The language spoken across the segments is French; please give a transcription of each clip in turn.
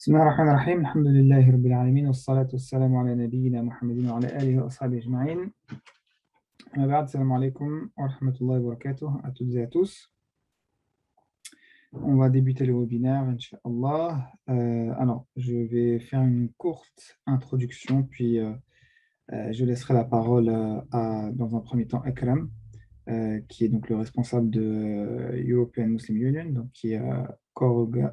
بسم الله الرحمن الرحيم الحمد لله رب العالمين والصلاة والسلام على نبينا محمد وعلى آله وأصحابه أجمعين. أما بعد, السلام alaikum wa rahmatullahi wa barakatuh à toutes et à tous. On va débuter le webinaire, Inch'Allah. Alors, je vais faire une courte introduction, puis je laisserai la parole dans un premier temps, Akram, qui est donc le responsable de European Muslim Union, donc qui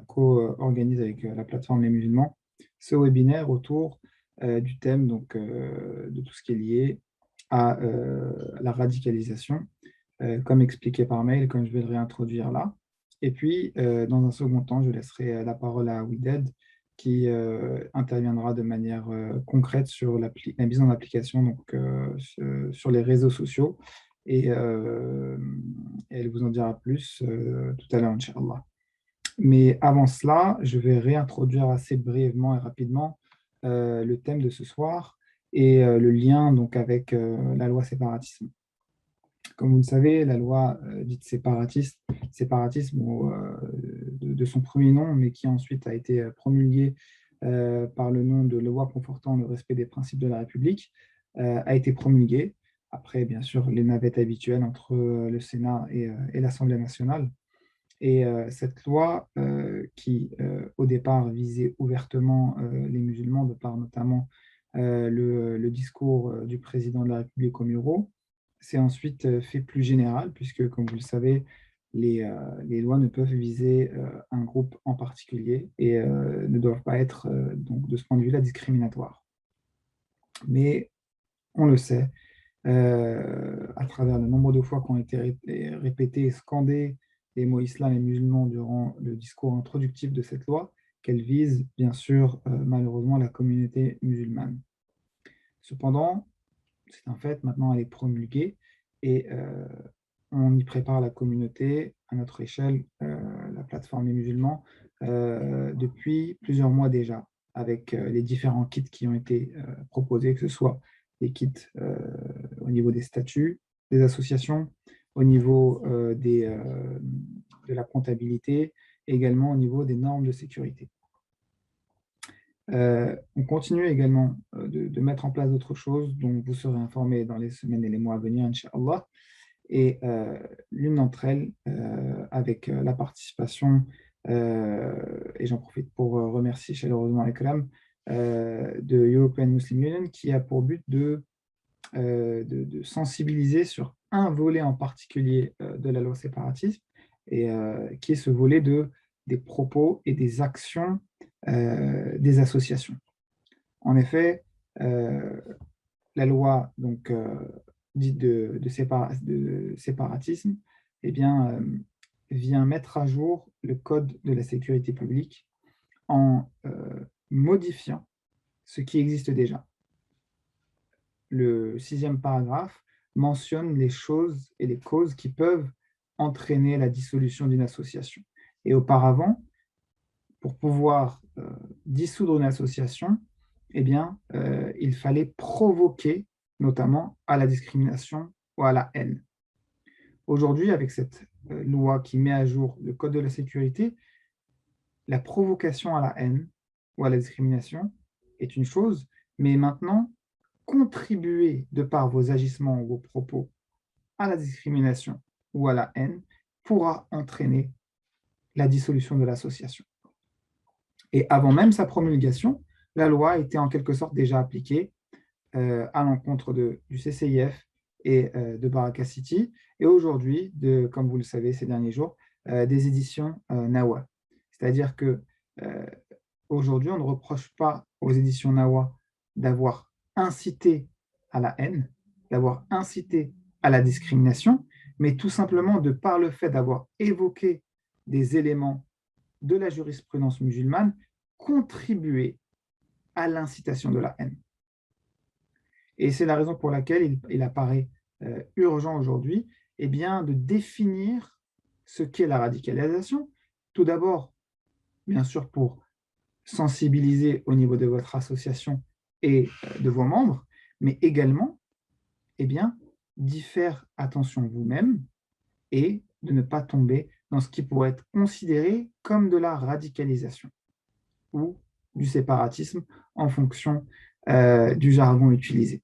co-organise avec la plateforme Les Musulmans ce webinaire autour du thème donc, de tout ce qui est lié à la radicalisation, comme expliqué par mail, comme je vais le réintroduire là. Et puis, dans un second temps, je laisserai la parole à Wided, qui interviendra de manière concrète sur la mise en application donc, sur les réseaux sociaux. Et elle vous en dira plus tout à l'heure, Inch'Allah. Mais avant cela, je vais réintroduire assez brièvement et rapidement le thème de ce soir et le lien donc, avec la loi séparatisme. Comme vous le savez, la loi dite séparatiste, séparatisme de son premier nom, mais qui ensuite a été promulguée par le nom de loi confortant le respect des principes de la République, a été promulguée. Après, bien sûr, les navettes habituelles entre le Sénat et l'Assemblée nationale. Et cette loi qui, au départ, visait ouvertement les musulmans, de par notamment le discours du président de la République au Muro, s'est ensuite fait plus général, puisque, comme vous le savez, les lois ne peuvent viser un groupe en particulier et ne doivent pas être, donc, de ce point de vue-là, discriminatoires. Mais on le sait, à travers le nombre de fois qu'ont été répétés et scandés les mots islam et musulmans durant le discours introductif de cette loi, qu'elle vise, bien sûr, malheureusement, la communauté musulmane. Cependant, c'est un fait, maintenant elle est promulguée et on y prépare la communauté à notre échelle, la plateforme des musulmans, depuis plusieurs mois déjà, avec les différents kits qui ont été proposés, que ce soit les kits au niveau des statuts, des associations, au niveau de la comptabilité, et également au niveau des normes de sécurité. On continue également de mettre en place d'autres choses dont vous serez informés dans les semaines et les mois à venir, Inch'Allah. Et l'une d'entre elles, avec la participation, et j'en profite pour remercier chaleureusement Akram, de European Muslim Union, qui a pour but de sensibiliser sur un volet en particulier de la loi séparatisme, et qui est ce volet des propos et des actions des associations. En effet, la loi donc, dite de séparatisme, eh bien, vient mettre à jour le code de la sécurité publique en modifiant ce qui existe déjà. Le 6e paragraphe mentionne les choses et les causes qui peuvent entraîner la dissolution d'une association. Et auparavant, pour pouvoir dissoudre une association, eh bien, il fallait provoquer notamment à la discrimination ou à la haine. Aujourd'hui, avec cette loi qui met à jour le Code de la sécurité, la provocation à la haine ou à la discrimination est une chose, mais maintenant, contribuer de par vos agissements ou vos propos à la discrimination ou à la haine pourra entraîner la dissolution de l'association. Et avant même sa promulgation, la loi était en quelque sorte déjà appliquée à l'encontre du CCIF et de Baraka City, et aujourd'hui, comme vous le savez ces derniers jours, des éditions Nawa. C'est-à-dire que aujourd'hui, on ne reproche pas aux éditions Nawa d'avoir incité à la haine, d'avoir incité à la discrimination, mais tout simplement de par le fait d'avoir évoqué des éléments de la jurisprudence musulmane, contribuer à l'incitation de la haine. Et c'est la raison pour laquelle il apparaît urgent aujourd'hui, eh bien, de définir ce qu'est la radicalisation. Tout d'abord, bien sûr, pour sensibiliser au niveau de votre association et de vos membres, mais également, eh bien, d'y faire attention vous-même et de ne pas tomber dans ce qui pourrait être considéré comme de la radicalisation ou du séparatisme en fonction du jargon utilisé.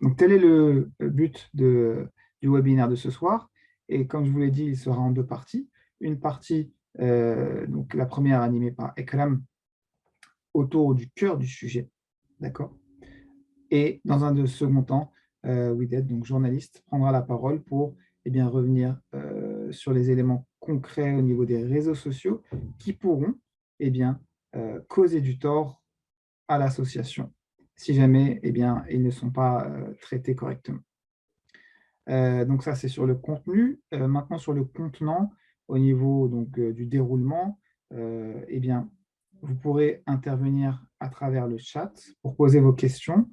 Donc, tel est le but du webinaire de ce soir. Et comme je vous l'ai dit, il sera en deux parties. Une partie, donc la première animée par Ekram, autour du cœur du sujet, d'accord. Et dans un second temps, Wided, donc journaliste, prendra la parole pour revenir sur les éléments concrets au niveau des réseaux sociaux qui pourront causer du tort à l'association si jamais ils ne sont pas traités correctement. Donc ça, c'est sur le contenu. Maintenant, sur le contenant, au niveau donc, du déroulement, vous pourrez intervenir à travers le chat pour poser vos questions,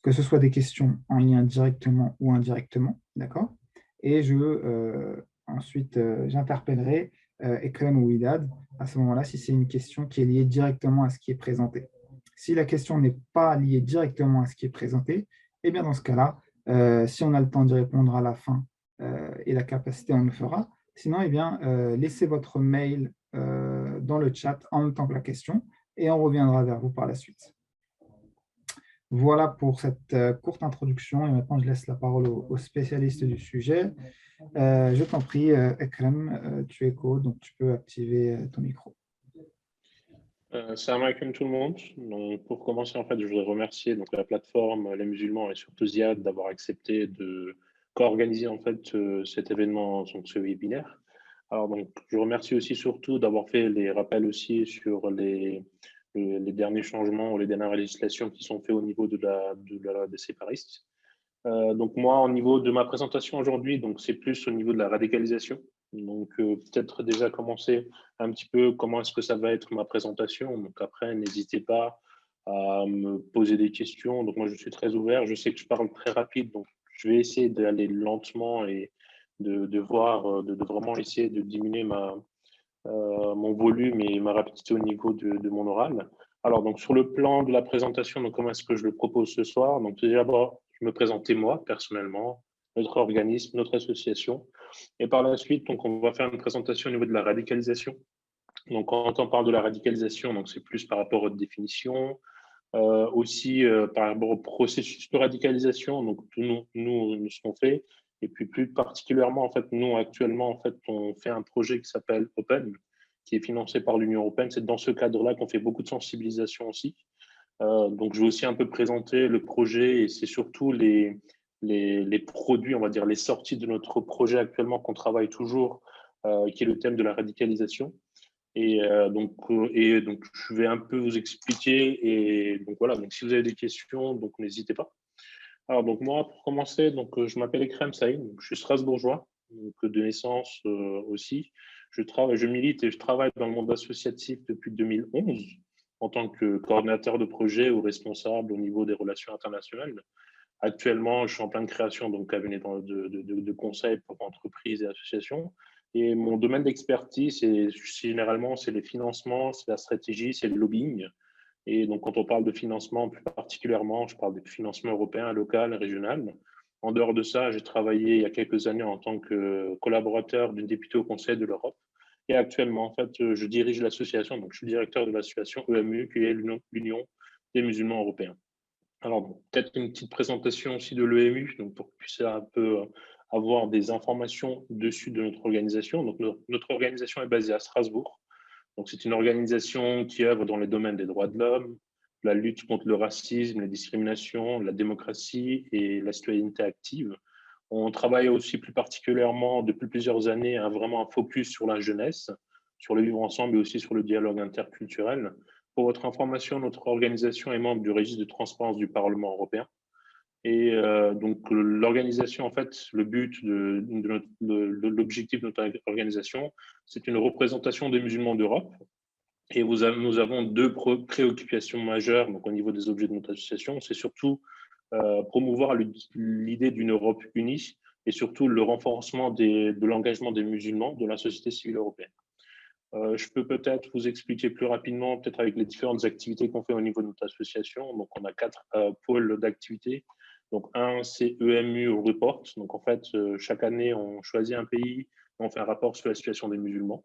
que ce soit des questions en lien directement ou indirectement, d'accord. Et ensuite, j'interpellerai Ekrem ou Widad à ce moment-là si c'est une question qui est liée directement à ce qui est présenté. Si la question n'est pas liée directement à ce qui est présenté, dans ce cas-là, si on a le temps d'y répondre à la fin et la capacité, on le fera. Sinon, laissez votre mail dans le chat en même temps que la question et on reviendra vers vous par la suite. Voilà pour cette courte introduction et maintenant je laisse la parole aux spécialistes du sujet. Je t'en prie, Ekrem, tu es co, donc tu peux activer ton micro. Salam alaikum tout le monde. Donc, pour commencer, en fait, je voudrais remercier donc, la plateforme Les Musulmans et surtout Ziad d'avoir accepté de co-organiser en fait, cet événement, donc, ce webinaire. Alors, donc, je remercie aussi surtout d'avoir fait les rappels aussi sur les derniers changements ou les dernières législations qui sont faites au niveau des séparistes. Donc moi, au niveau de ma présentation aujourd'hui, donc c'est plus au niveau de la radicalisation. Donc peut-être déjà commencer un petit peu comment est-ce que ça va être ma présentation. Donc après, n'hésitez pas à me poser des questions. Donc moi, je suis très ouvert. Je sais que je parle très rapide, donc je vais essayer d'aller lentement et de voir, de vraiment essayer de diminuer mon volume et ma rapidité au niveau de mon oral. Alors, donc, sur le plan de la présentation, donc, comment est-ce que je le propose ce soir? Donc, déjà, je me présenter moi, personnellement, notre organisme, notre association. Et par la suite, donc, on va faire une présentation au niveau de la radicalisation. Donc, quand on parle de la radicalisation, donc, c'est plus par rapport aux définitions, aussi par rapport au processus de radicalisation, donc, nous, ce qu'on fait. Et puis, plus particulièrement, en fait, nous, actuellement, en fait, on fait un projet qui s'appelle Open, qui est financé par l'Union européenne. C'est dans ce cadre-là qu'on fait beaucoup de sensibilisation aussi. Donc, je vais aussi un peu présenter le projet et c'est surtout les produits, on va dire, les sorties de notre projet actuellement qu'on travaille toujours, qui est le thème de la radicalisation. Donc, je vais un peu vous expliquer. Et donc, voilà. Donc, si vous avez des questions, donc n'hésitez pas. Alors, donc, moi, pour commencer, donc, je m'appelle Ekrem Saïd. Je suis strasbourgeois, donc, de naissance aussi. Je milite et je travaille dans le monde associatif depuis 2011 en tant que coordinateur de projet ou responsable au niveau des relations internationales. Actuellement, je suis en pleine création, donc cabinet de conseil pour entreprises et associations. Et mon domaine d'expertise, généralement, c'est les financements, c'est la stratégie, c'est le lobbying. Et donc, quand on parle de financement, plus particulièrement, je parle de financement européen, local, régional. En dehors de ça, j'ai travaillé il y a quelques années en tant que collaborateur d'une députée au Conseil de l'Europe. Et actuellement, en fait, je dirige l'association, donc je suis directeur de l'association EMU, qui est l'Union des musulmans européens. Alors, peut-être une petite présentation aussi de l'EMU, donc pour que vous puissiez un peu avoir des informations dessus de notre organisation. Donc, notre organisation est basée à Strasbourg. Donc, c'est une organisation qui œuvre dans les domaines des droits de l'homme, la lutte contre le racisme, les discriminations, la démocratie et la citoyenneté active. On travaille aussi plus particulièrement depuis plusieurs années vraiment un focus sur la jeunesse, sur le vivre ensemble et aussi sur le dialogue interculturel. Pour votre information, notre organisation est membre du registre de transparence du Parlement européen. Et donc, l'organisation, en fait, le but de l'objectif de notre organisation, c'est une représentation des musulmans d'Europe. Et nous avons deux préoccupations majeures donc, au niveau des objets de notre association. C'est surtout promouvoir l'idée d'une Europe unie et surtout le renforcement de l'engagement des musulmans de la société civile européenne. Je peux peut-être vous expliquer plus rapidement, peut-être avec les différentes activités qu'on fait au niveau de notre association. Donc, on a 4 pôles d'activités. Donc, un, c'est EMU Report. Donc, en fait, chaque année, on choisit un pays, on fait un rapport sur la situation des musulmans.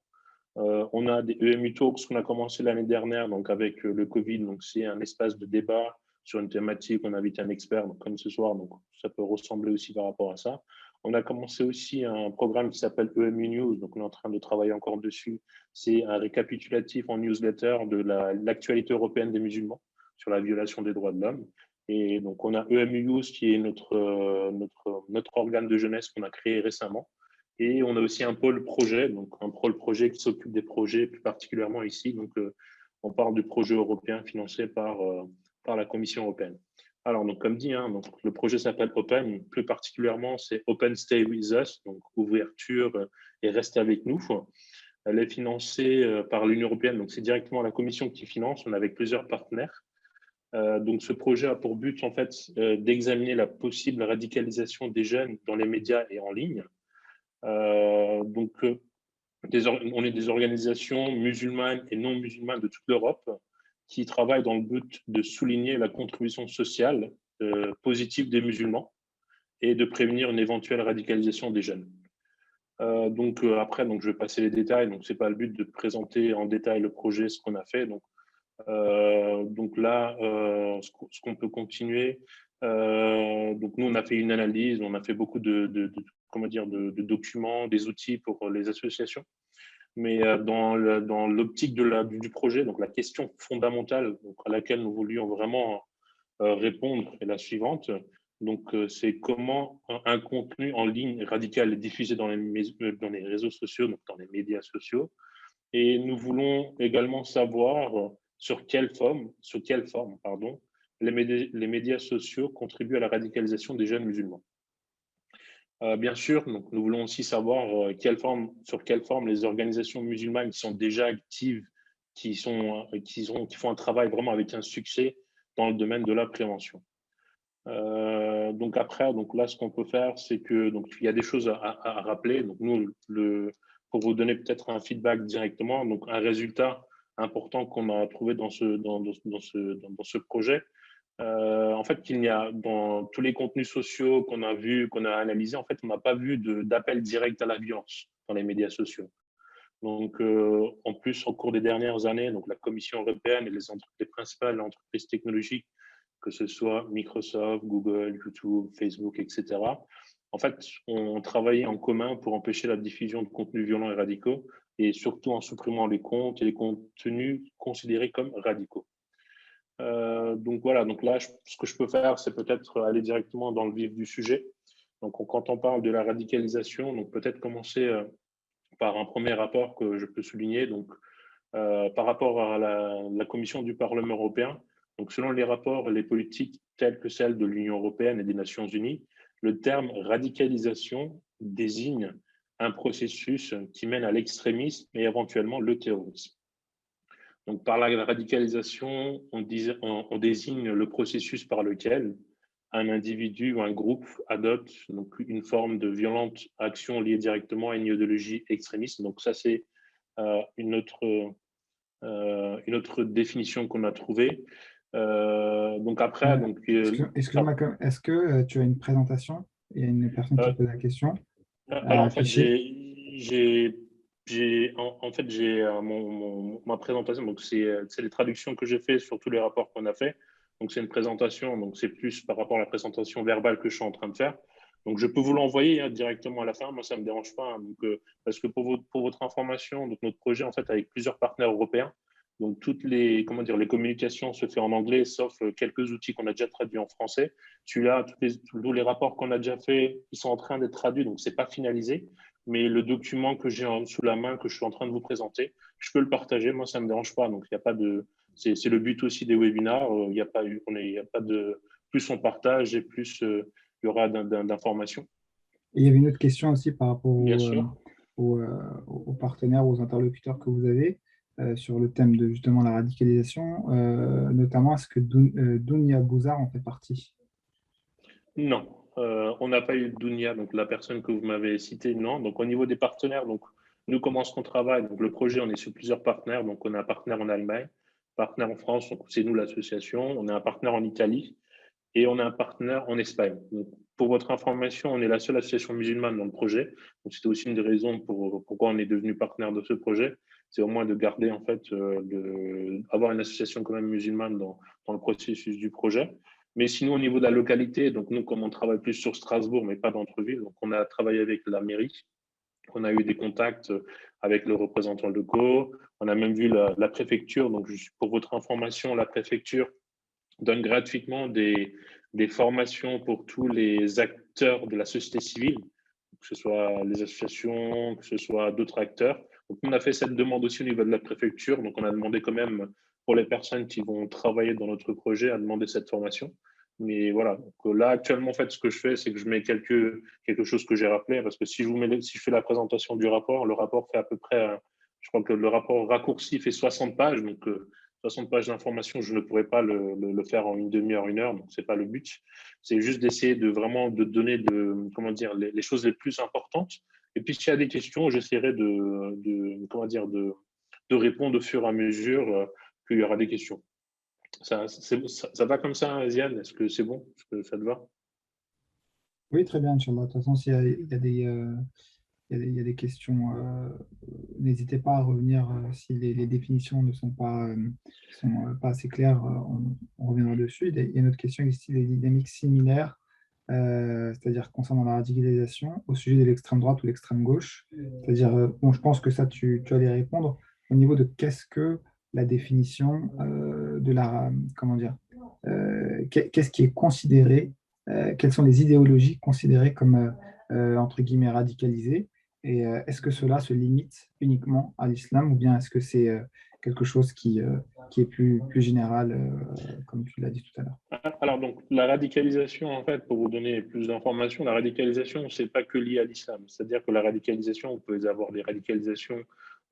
On a des EMU Talks qu'on a commencé l'année dernière, donc avec le Covid. Donc, c'est un espace de débat sur une thématique. On invite un expert, donc, comme ce soir. Donc, ça peut ressembler aussi par rapport à ça. On a commencé aussi un programme qui s'appelle EMU News. Donc, on est en train de travailler encore dessus. C'est un récapitulatif en newsletter de l'actualité européenne des musulmans sur la violation des droits de l'homme. Et donc, on a EMU News qui est notre organe de jeunesse qu'on a créé récemment. Et on a aussi un pôle projet, donc un pôle projet qui s'occupe des projets, plus particulièrement ici. Donc, on parle du projet européen financé par la Commission européenne. Alors, donc, comme dit, hein, donc, le projet s'appelle Open. Plus particulièrement, c'est Open Stay With Us, donc ouverture et rester avec nous. Elle est financée par l'Union européenne, donc c'est directement la Commission qui finance. On est avec plusieurs partenaires. Donc, ce projet a pour but, en fait, d'examiner la possible radicalisation des jeunes dans les médias et en ligne. Donc, on est des organisations musulmanes et non musulmanes de toute l'Europe qui travaillent dans le but de souligner la contribution sociale positive des musulmans et de prévenir une éventuelle radicalisation des jeunes. Donc après, donc je vais passer les détails. Donc c'est pas le but de présenter en détail le projet, ce qu'on a fait. Donc là, ce qu'on peut continuer. Donc nous, on a fait une analyse, on a fait beaucoup de documents, des outils pour les associations. Mais dans l'optique du projet, donc la question fondamentale donc, à laquelle nous voulions vraiment répondre est la suivante. Donc, c'est comment un contenu en ligne radical est diffusé dans les réseaux sociaux, donc dans les médias sociaux. Et nous voulons également savoir sur quelle forme les médias sociaux contribuent à la radicalisation des jeunes musulmans. Bien sûr, donc, nous voulons aussi savoir sur quelle forme les organisations musulmanes qui sont déjà actives, qui font un travail vraiment avec un succès dans le domaine de la prévention. Donc après, donc là, ce qu'on peut faire, c'est que donc il y a des choses à rappeler. Donc nous, pour vous donner peut-être un feedback directement, donc un résultat important qu'on a trouvé dans ce projet, en fait, qu'il n'y a dans tous les contenus sociaux qu'on a vus, qu'on a analysés, en fait, on n'a pas vu d'appel direct à la violence dans les médias sociaux. Donc, en plus, au cours des dernières années, donc la Commission européenne et les principales entreprises technologiques, que ce soit Microsoft, Google, YouTube, Facebook, etc., en fait, ont travaillé en commun pour empêcher la diffusion de contenus violents et radicaux, et surtout en supprimant les comptes et les contenus considérés comme radicaux. Donc voilà, donc là, ce que je peux faire, c'est peut-être aller directement dans le vif du sujet. Donc quand on parle de la radicalisation, donc peut-être commencer par un premier rapport que je peux souligner. Donc par rapport à la Commission du Parlement européen, donc selon les rapports et les politiques telles que celles de l'Union européenne et des Nations unies, le terme radicalisation désigne un processus qui mène à l'extrémisme et éventuellement le terrorisme. Donc, par la radicalisation, on désigne le processus par lequel un individu ou un groupe adopte donc, une forme de violente action liée directement à une idéologie extrémiste. Donc, ça, c'est une autre définition qu'on a trouvée. Donc, après… donc, Excuse-moi, est-ce que tu as une présentation? Il y a une personne qui pose la question alors, à en fait, afficher. j'ai ma présentation. Donc, c'est les traductions que j'ai fait sur tous les rapports qu'on a fait. Donc, c'est une présentation. Donc, c'est plus par rapport à la présentation verbale que je suis en train de faire. Donc, je peux vous l'envoyer directement à la fin. Moi, ça ne me dérange pas. Hein. Donc, parce que pour votre information, donc, notre projet, en fait, avec plusieurs partenaires européens. Donc, toutes les communications se font en anglais, sauf quelques outils qu'on a déjà traduits en français. Celui-là, tous les rapports qu'on a déjà faits, ils sont en train d'être traduits, donc ce n'est pas finalisé. Mais le document que j'ai sous la main, que je suis en train de vous présenter, je peux le partager. Moi, ça ne me dérange pas. Donc, il n'y a pas de. C'est le but aussi des webinars. Il n'y a pas de. Plus on partage et plus il y aura d'informations. Et il y avait une autre question aussi par rapport Bien sûr. aux partenaires, aux interlocuteurs que vous avez sur le thème de justement la radicalisation, notamment est-ce que Dounia Bouzar en fait partie? Non, on n'a pas eu Dounia, donc la personne que vous m'avez citée, non. Donc au niveau des partenaires, donc nous comment est-ce qu'on travaille? Donc le projet, on est sur plusieurs partenaires. Donc on a un partenaire en Allemagne, partenaire en France, donc c'est nous l'association. On a un partenaire en Italie et on a un partenaire en Espagne. Donc, pour votre information, on est la seule association musulmane dans le projet. Donc c'était aussi une des raisons pourquoi on est devenu partenaire de ce projet. c'est au moins de garder, en fait, avoir une association quand même musulmane dans le processus du projet. Mais sinon, au niveau de la localité, donc nous, comme on travaille plus sur Strasbourg, mais pas d'entre-ville, donc on a travaillé avec la mairie, on a eu des contacts avec le représentant locaux, on a même vu la préfecture. Donc, juste pour votre information, la préfecture donne gratuitement des formations pour tous les acteurs de la société civile, que ce soit les associations, que ce soit d'autres acteurs. Donc, on a fait cette demande aussi au niveau de la préfecture. Donc, on a demandé quand même pour les personnes qui vont travailler dans notre projet à demander cette formation. Mais voilà, donc là actuellement, en fait, ce que je fais, c'est que je mets quelque chose que j'ai rappelé, parce que si je fais la présentation du rapport, le rapport fait à peu près, je crois que le rapport raccourci fait 60 pages, donc 60 pages d'informations, je ne pourrais pas le faire en une demi-heure, une heure, donc c'est pas le but. C'est juste d'essayer de vraiment de donner comment dire, les choses les plus importantes. Et puis s'il y a des questions, j'essaierai comment dire, de répondre au fur et à mesure qu'il y aura des questions. Ça va comme ça, Ziane? Est-ce que c'est bon? Est-ce que ça te va? Oui, très bien, Inch'Allah. De toute façon, s'il y a, il y a des, il y a des questions, n'hésitez pas à revenir si les définitions ne sont pas, pas assez claires, on reviendra dessus. Il y a une autre question, ici des dynamiques similaires, c'est-à-dire concernant la radicalisation au sujet de l'extrême droite ou l'extrême gauche. C'est-à-dire, bon, je pense que ça, tu vas les répondre au niveau de qu'est-ce que la définition de la, comment dire, qu'est-ce qui est considéré, quelles sont les idéologies considérées comme, entre guillemets, radicalisées, et est-ce que cela se limite uniquement à l'islam ou bien est-ce que c'est quelque chose qui est plus général, comme tu l'as dit tout à l'heure? Alors, donc, la radicalisation, en fait, pour vous donner plus d'informations, la radicalisation, c'est pas que lié à l'islam. C'est-à-dire que la radicalisation, vous pouvez avoir des radicalisations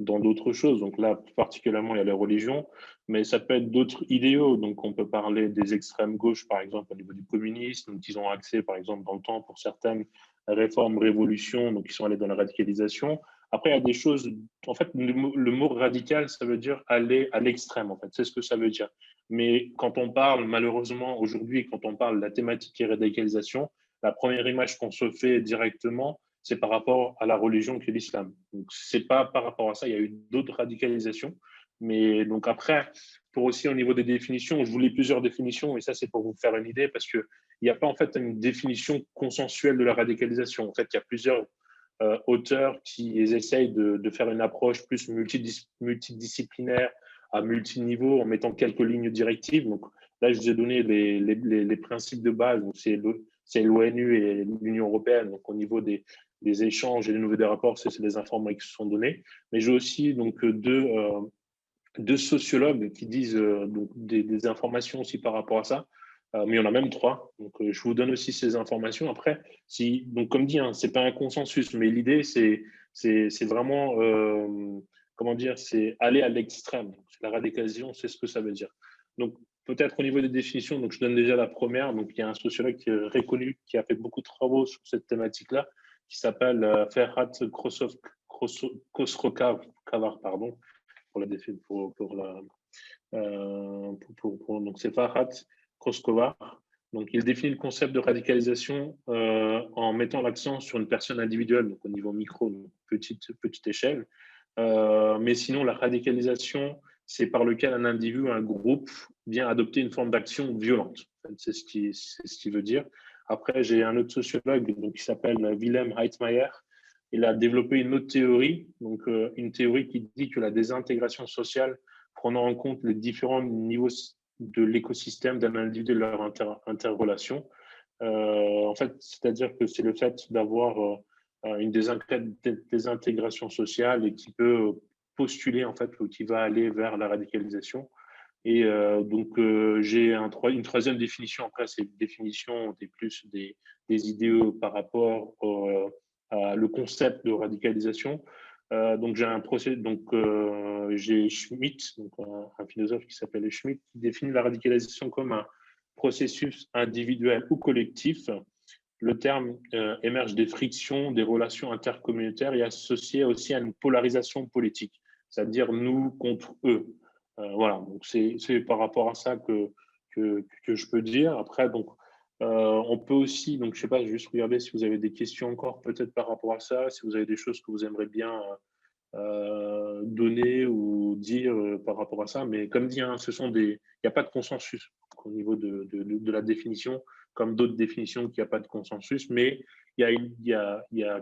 dans d'autres choses. Donc là, particulièrement, il y a les religions, mais ça peut être d'autres idéaux. Donc, on peut parler des extrêmes gauches, par exemple, au niveau du communisme, donc ils ont accès, par exemple, dans le temps, pour certaines réformes, révolutions, donc ils sont allés dans la radicalisation. Après, il y a des choses, en fait, le mot radical, ça veut dire aller à l'extrême, en fait. C'est ce que ça veut dire. Mais quand on parle, malheureusement, aujourd'hui, quand on parle de la thématique et radicalisation, la première image qu'on se fait directement, c'est par rapport à la religion qui est l'islam. Donc, c'est pas par rapport à ça, il y a eu d'autres radicalisations. Mais donc après, pour aussi au niveau des définitions, je voulais plusieurs définitions, et ça, c'est pour vous faire une idée, parce qu'il n'y a pas en fait une définition consensuelle de la radicalisation. En fait, il y a plusieurs auteurs qui essayent de faire une approche plus multidisciplinaire, à multiniveau, en mettant quelques lignes directives. Donc là, je vous ai donné les principes de base. C'est l'ONU et l'Union européenne. Donc au niveau des échanges et des nouveaux des rapports, c'est les informations qui se sont données. Mais j'ai aussi donc deux sociologues qui disent donc des informations aussi par rapport à ça. Mais il y en a même trois. Donc, je vous donne aussi ces informations. Après, donc comme dit, hein, c'est pas un consensus, mais l'idée, c'est vraiment, comment dire, c'est aller à l'extrême. La radicalisation, c'est ce que ça veut dire. Donc, peut-être au niveau des définitions, donc je donne déjà la première. Donc, il y a un sociologue qui est reconnu, qui a fait beaucoup de travaux sur cette thématique-là, qui s'appelle Ferhat Khosrokhavar, pardon, pour la défi- pour la donc c'est Farhat Kroskova. Donc il définit le concept de radicalisation en mettant l'accent sur une personne individuelle, donc au niveau micro, donc petite échelle. Mais sinon, la radicalisation, c'est par lequel un individu, un groupe vient adopter une forme d'action violente. C'est ce qu'il veut dire. Après, j'ai un autre sociologue donc, qui s'appelle Wilhelm Heitmeyer. Il a développé une autre théorie, donc une théorie qui dit que la désintégration sociale, prenant en compte les différents niveaux de l'écosystème d'un individu et de leur interrelation, en fait, c'est-à-dire que c'est le fait d'avoir une désintégration sociale et qui peut postuler, en fait, ou qui va aller vers la radicalisation. Et donc, j'ai une troisième définition. Après, c'est une définition des idéaux par rapport à le concept de radicalisation. Donc, j'ai un procès. Donc, j'ai Schmitt, donc un philosophe qui s'appelle Schmitt, qui définit la radicalisation comme un processus individuel ou collectif. Le terme émerge des frictions, des relations intercommunautaires et associé aussi à une polarisation politique, c'est-à-dire nous contre eux. Voilà, donc c'est par rapport à ça que je peux dire. Après, donc, on peut aussi, donc je sais pas, juste regarder si vous avez des questions encore peut-être par rapport à ça, si vous avez des choses que vous aimeriez bien donner ou dire par rapport à ça. Mais comme dit, hein, il n'y a pas de consensus au niveau de la définition, comme d'autres définitions qu'il n'y a pas de consensus. Mais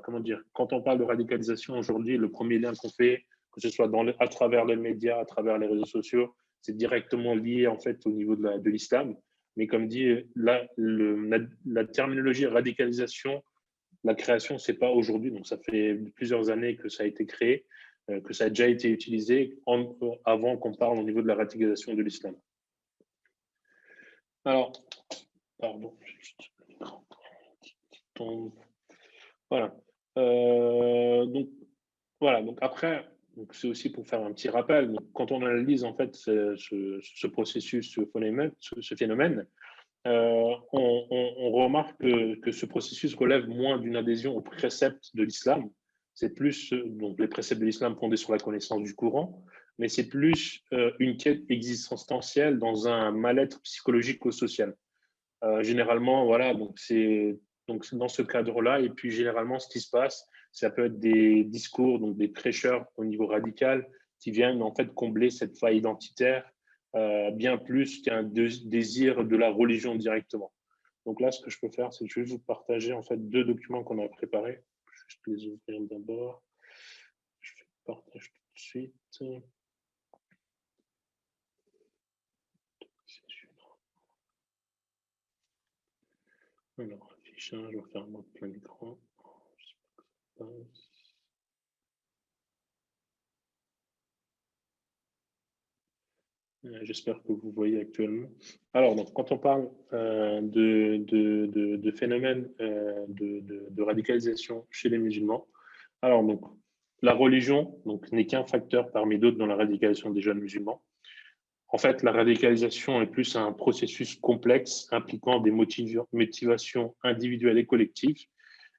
comment dire, quand on parle de radicalisation aujourd'hui, le premier lien qu'on fait, que ce soit à travers les médias, à travers les réseaux sociaux, c'est directement lié en fait au niveau de l'islam. Mais comme dit, là, la terminologie radicalisation, la création, c'est pas aujourd'hui, donc ça fait plusieurs années que ça a été créé, que ça a déjà été utilisé avant qu'on parle au niveau de la radicalisation de l'islam. Alors, pardon, voilà. Donc voilà. Donc après, c'est aussi pour faire un petit rappel. Donc, quand on analyse en fait ce processus, ce phénomène, on remarque que ce processus relève moins d'une adhésion aux préceptes de l'islam. C'est plus donc les préceptes de l'islam fondés sur la connaissance du Coran, mais c'est plus une quête existentielle dans un mal-être psychologico-social. Généralement, voilà, donc c'est dans ce cadre-là. Et puis généralement, ce qui se passe, ça peut être des discours, donc des prêcheurs au niveau radical qui viennent en fait combler cette faille identitaire bien plus qu'un désir de la religion directement. Donc là, ce que je peux faire, c'est que je vais vous partager en fait deux documents qu'on a préparés. Je vais juste les ouvrir d'abord. Je partage tout de suite. Alors, affichage, je vais faire mode plein écran. J'espère que vous voyez actuellement. Alors, donc, quand on parle de phénomènes de radicalisation chez les musulmans, alors donc, la religion n'est qu'un facteur parmi d'autres dans la radicalisation des jeunes musulmans. En fait, la radicalisation est plus un processus complexe impliquant des motivations individuelles et collectives,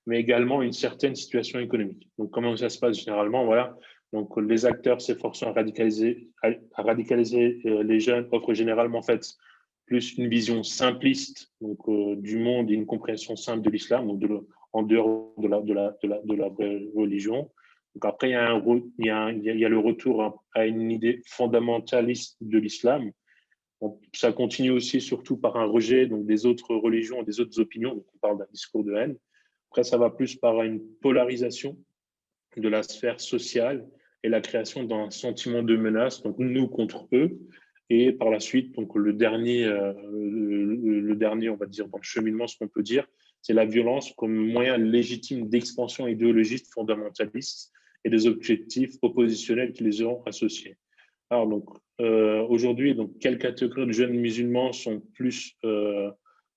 mais également une certaine situation économique. Donc, comment ça se passe généralement? Voilà. Donc, les acteurs s'efforçant à radicaliser les jeunes offrent généralement en fait plus une vision simpliste donc, du monde et une compréhension simple de l'islam, donc en dehors de la vraie religion. Donc après, il y a le retour à une idée fondamentaliste de l'islam. Ça continue aussi surtout par un rejet donc, des autres religions et des autres opinions. Donc on parle d'un discours de haine. Après, ça va plus par une polarisation de la sphère sociale et la création d'un sentiment de menace, donc nous contre eux. Et par la suite, donc le dernier, on va dire, dans le cheminement, ce qu'on peut dire, c'est la violence comme moyen légitime d'expansion idéologiste fondamentaliste et des objectifs oppositionnels qui les auront associés. Alors donc, aujourd'hui, donc, quelles catégories de jeunes musulmans sont plus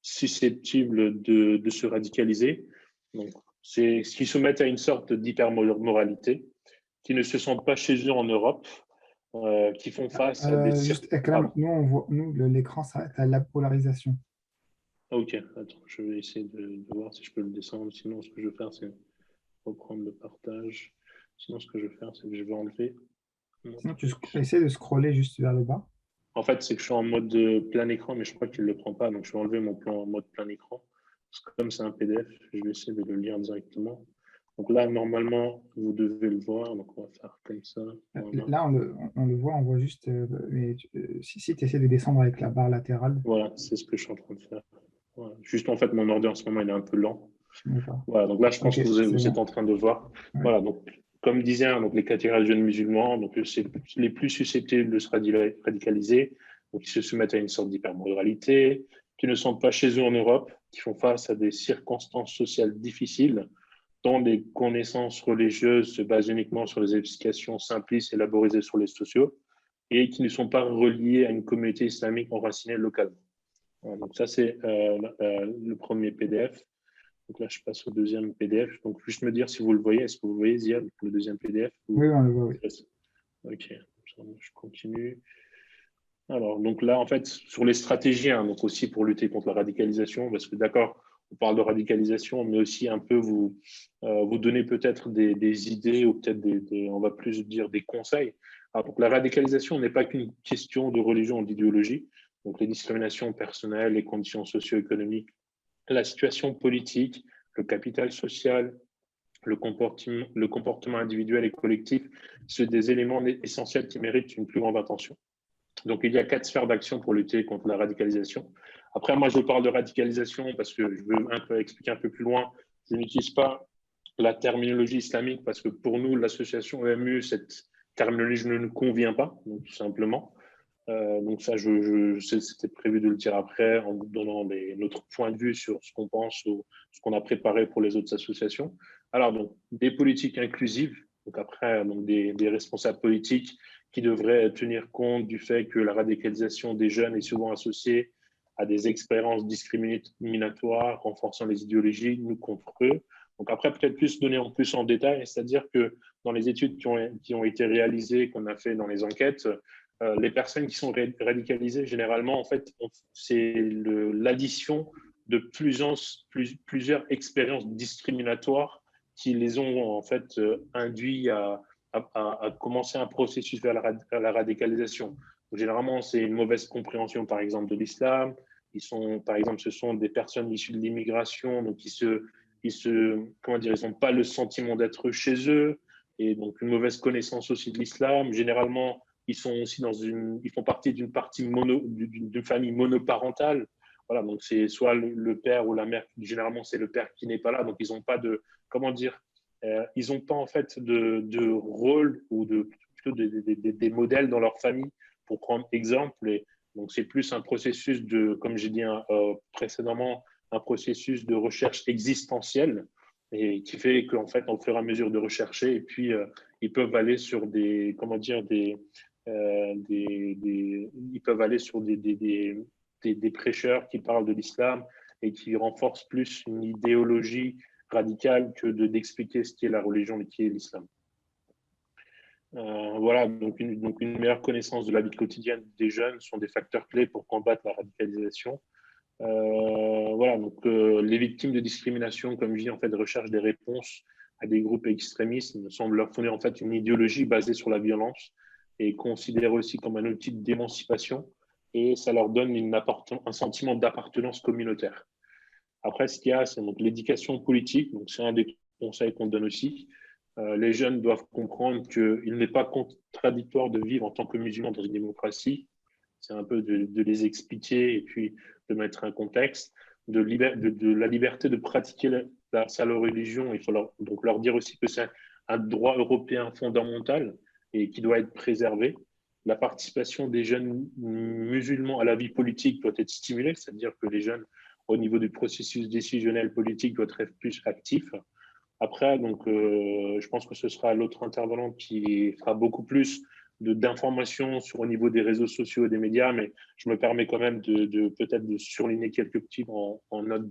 susceptibles de se radicaliser? Donc, c'est ce qui soumettent à une sorte d'hypermoralité, qui ne se sentent pas chez eux en Europe, qui font face à des Juste, Ekram, Pardon. nous, on voit, nous, l'écran s'arrête à la polarisation. Ok, attends, je vais essayer de voir si je peux le descendre. Sinon, ce que je vais faire, c'est reprendre le partage. Sinon, ce que je vais faire, c'est que je vais enlever mon Sinon, truc. essaies de scroller juste vers le bas. En fait, c'est que je suis en mode plein écran, mais je crois qu'il ne le prend pas. Donc, je vais enlever mon plan en mode plein écran. Parce que comme c'est un PDF, je vais essayer de le lire directement. Donc là, normalement, vous devez le voir. Donc, on va faire comme ça. Voilà, Là, on le voit, on voit juste. Mais si tu essaies de descendre avec la barre latérale, voilà, c'est ce que je suis en train de faire. Voilà. Juste, en fait, mon ordi en ce moment, il est un peu lent. d'accord. Voilà, donc là, je pense Ok, que c'est vous êtes bon. en train de voir. Ouais. Voilà, donc, comme disait, hein, donc les catégories de jeunes musulmans, donc c'est les plus susceptibles de se radicaliser, donc qui se soumettent à une sorte d'hypermoralité, qui ne sont pas chez eux en Europe, qui font face à des circonstances sociales difficiles, dont les connaissances religieuses se basent uniquement sur les explications simplistes élaborées sur les sociaux, et qui ne sont pas reliés à une communauté islamique enracinée localement. Voilà, donc ça, c'est le premier PDF. Donc là, je passe au deuxième PDF. Donc, juste me dire si vous le voyez. Est-ce que vous voyez, Ziad, le deuxième PDF ou... Oui, on le voit, oui. Ok, je continue. Alors, donc là, en fait, sur les stratégies, hein, donc aussi pour lutter contre la radicalisation, parce que d'accord, on parle de radicalisation, mais aussi un peu vous donner peut-être des idées ou peut-être on va plus dire des conseils. Alors, donc la radicalisation n'est pas qu'une question de religion ou d'idéologie. Donc, les discriminations personnelles, les conditions socio-économiques, la situation politique, le capital social, le comportement individuel et collectif, c'est des éléments essentiels qui méritent une plus grande attention. Donc, il y a 4 sphères d'action pour lutter contre la radicalisation. Après, moi, je parle de radicalisation parce que je veux un peu expliquer un peu plus loin. Je n'utilise pas la terminologie islamique parce que pour nous, l'association EMU, cette terminologie ne nous convient pas, donc, tout simplement. Donc ça, c'était prévu de le dire après en vous donnant notre point de vue sur ce qu'on pense ou ce qu'on a préparé pour les autres associations. Alors, donc, des politiques inclusives, donc après, donc des responsables politiques qui devraient tenir compte du fait que la radicalisation des jeunes est souvent associée à des expériences discriminatoires, renforçant les idéologies, nous contre eux. Donc après, peut-être plus donner en plus en détail, c'est-à-dire que dans les études qui ont été réalisées, qu'on a fait dans les enquêtes, les personnes qui sont radicalisées, généralement, en fait, c'est l'addition de plusieurs expériences discriminatoires qui les ont en fait induits à commencer un processus vers la radicalisation. Donc, généralement, c'est une mauvaise compréhension, par exemple, de l'islam. Par exemple, ce sont des personnes issues de l'immigration, donc comment dire, ils n'ont pas le sentiment d'être chez eux, et donc une mauvaise connaissance aussi de l'islam. Généralement, ils font partie d'une famille monoparentale. Voilà, donc c'est soit le père ou la mère. Généralement, c'est le père qui n'est pas là, donc ils n'ont pas de, comment dire, ils n'ont pas en fait de rôle ou plutôt des modèles dans leur famille pour prendre exemple. Et donc c'est plus un processus de, comme j'ai dit précédemment, un processus de recherche existentielle et qui fait qu'en fait, au fur et à mesure de rechercher, et puis ils peuvent aller sur comment dire, ils peuvent aller sur des prêcheurs qui parlent de l'islam et qui renforcent plus une idéologie radicale que d'expliquer ce qu'est la religion et qui est l'islam. Voilà, donc une meilleure connaissance de la vie quotidienne des jeunes sont des facteurs clés pour combattre la radicalisation. Voilà, donc les victimes de discrimination, comme je dis, en fait, recherchent des réponses à des groupes extrémistes, semblent leur fournir en fait une idéologie basée sur la violence et considèrent aussi comme un outil d'émancipation, et ça leur donne un sentiment d'appartenance communautaire. Après, ce qu'il y a, c'est donc l'éducation politique, donc c'est un des conseils qu'on donne aussi. Les jeunes doivent comprendre qu'il n'est pas contradictoire de vivre en tant que musulman dans une démocratie. C'est un peu de les expliquer et puis de mettre un contexte, de la liberté de pratiquer sa religion. Il faut donc leur dire aussi que c'est un droit européen fondamental et qui doit être préservé. La participation des jeunes musulmans à la vie politique doit être stimulée, c'est-à-dire que les jeunes, au niveau du processus décisionnel politique, doivent être plus actifs. Après, donc, je pense que ce sera l'autre intervenant qui fera beaucoup plus d'informations au niveau des réseaux sociaux et des médias, mais je me permets quand même peut-être de surligner quelques petits en note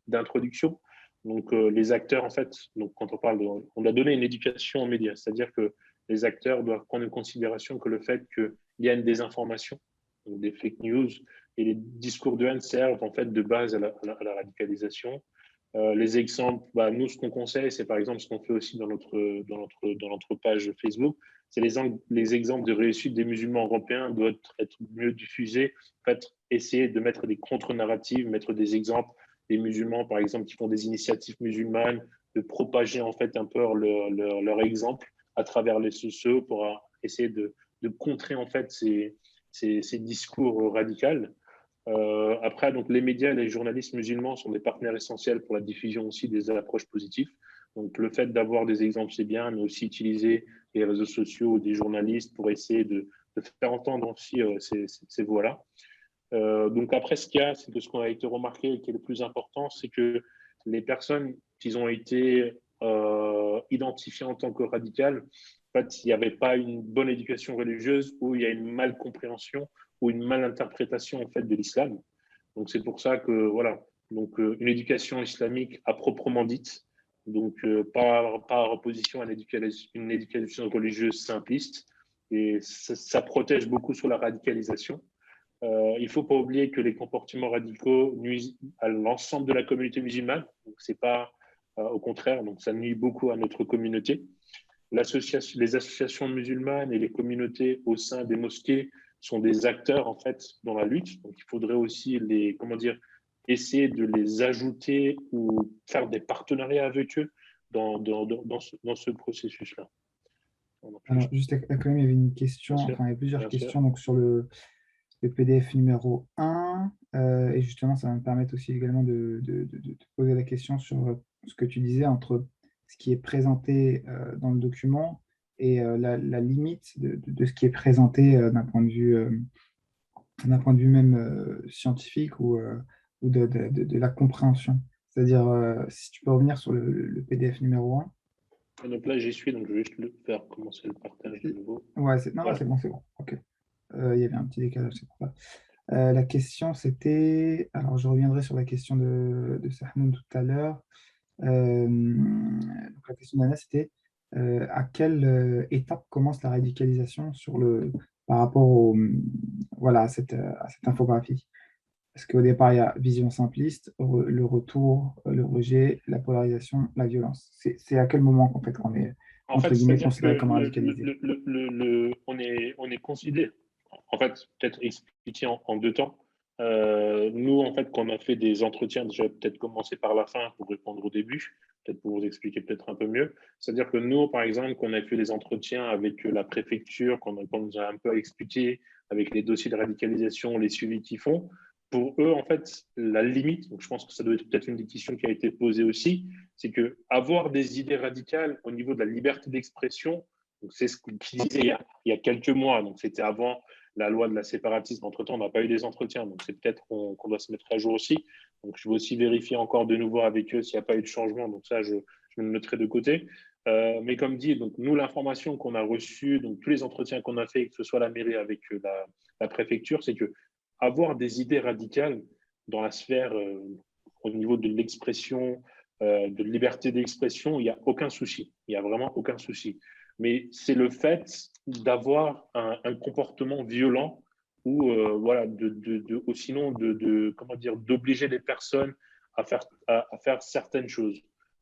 d'introduction. Donc, les acteurs, en fait, donc, quand on a donné une éducation aux médias, c'est-à-dire que les acteurs doivent prendre en considération que le fait qu'il y a une désinformation, donc des fake news, et les discours de haine servent en fait de base à la radicalisation. Les exemples, nous, ce qu'on conseille, c'est par exemple ce qu'on fait aussi dans notre page Facebook, c'est les exemples de réussite des musulmans européens doivent être mieux diffusés, en fait, essayer de mettre des contre-narratives, mettre des exemples des musulmans, par exemple, qui font des initiatives musulmanes, de propager en fait un peu leur exemple à travers les sociaux pour essayer de contrer en fait ces discours radicaux. Après, donc, les médias et les journalistes musulmans sont des partenaires essentiels pour la diffusion aussi des approches positives. Donc, le fait d'avoir des exemples, c'est bien, mais aussi utiliser les réseaux sociaux, des journalistes pour essayer de faire entendre aussi ces voix-là. Donc, après, ce qu'il y a, c'est que ce qu'on a été remarqué et qui est le plus important, c'est que les personnes qui ont été identifiées en tant que radicales, en fait, il n'y avait pas une bonne éducation religieuse ou il y a une malcompréhension ou une malinterprétation en fait de l'islam. Donc c'est pour ça que voilà, donc une éducation islamique à proprement dite, donc par opposition à une éducation religieuse simpliste, et ça protège beaucoup sur la radicalisation. Il ne faut pas oublier que les comportements radicaux nuisent à l'ensemble de la communauté musulmane. Donc c'est pas au contraire, donc ça nuit beaucoup à notre communauté. Les associations musulmanes et les communautés au sein des mosquées sont des acteurs en fait dans la lutte. Donc il faudrait aussi essayer de les ajouter ou faire des partenariats avec eux dans ce processus-là. Donc, Alors, juste quand même, il y avait une question, bien sûr, enfin, il y a plusieurs bien sûr. questions donc, sur le PDF numéro 1. Et justement, ça va me permettre aussi également de te poser la question sur ce que tu disais entre ce qui est présenté dans le document et la limite de ce qui est présenté d'un point de vue même scientifique ou de la compréhension. C'est-à-dire, si tu peux revenir sur le PDF numéro 1. Et donc là, j'y suis, donc je vais juste le faire commencer le partage de nouveau. Ouais, non, non, Voilà. c'est bon, c'est bon. OK. Il y avait un petit décalage, c'est pour ça. La question, c'était... Alors, je reviendrai sur la question de Sahnoun tout à l'heure. Donc, la question d'Anna, c'était à quelle étape commence la radicalisation par rapport voilà, à cette infographie? Parce qu'au départ, il y a vision simpliste, le retour, le rejet, la polarisation, la violence. C'est à quel moment, en fait, qu'on est, En entre fait, guillemets, c'est-à-dire que considéré comme radicalisé? on est considéré, en fait, peut-être expliqué en deux temps. Nous, en fait, quand on a fait des entretiens, je vais peut-être commencer par la fin pour répondre au début, peut-être pour vous expliquer peut-être un peu mieux. C'est-à-dire que nous, par exemple, quand on a fait des entretiens avec la préfecture, qu'on nous a un peu expliqué avec les dossiers de radicalisation, les suivis qu'ils font, pour eux, en fait, la limite, donc je pense que ça doit être peut-être une des questions qui a été posée aussi, c'est que avoir des idées radicales au niveau de la liberté d'expression, c'est ce qu'il disait il y a quelques mois, donc c'était avant la loi de la séparatisme. Entre-temps, on n'a pas eu des entretiens, donc c'est peut-être qu'on doit se mettre à jour aussi. Donc je vais aussi vérifier encore de nouveau avec eux s'il n'y a pas eu de changement, donc ça, je me le mettrai de côté. Mais comme dit, donc nous, l'information qu'on a reçue, donc tous les entretiens qu'on a fait, que ce soit la mairie avec la préfecture, c'est que avoir des idées radicales dans la sphère au niveau de l'expression, de liberté d'expression, il n'y a aucun souci. Il n'y a vraiment aucun souci. Mais c'est le fait d'avoir un comportement violent ou voilà, ou sinon comment dire, d'obliger les personnes à faire certaines choses.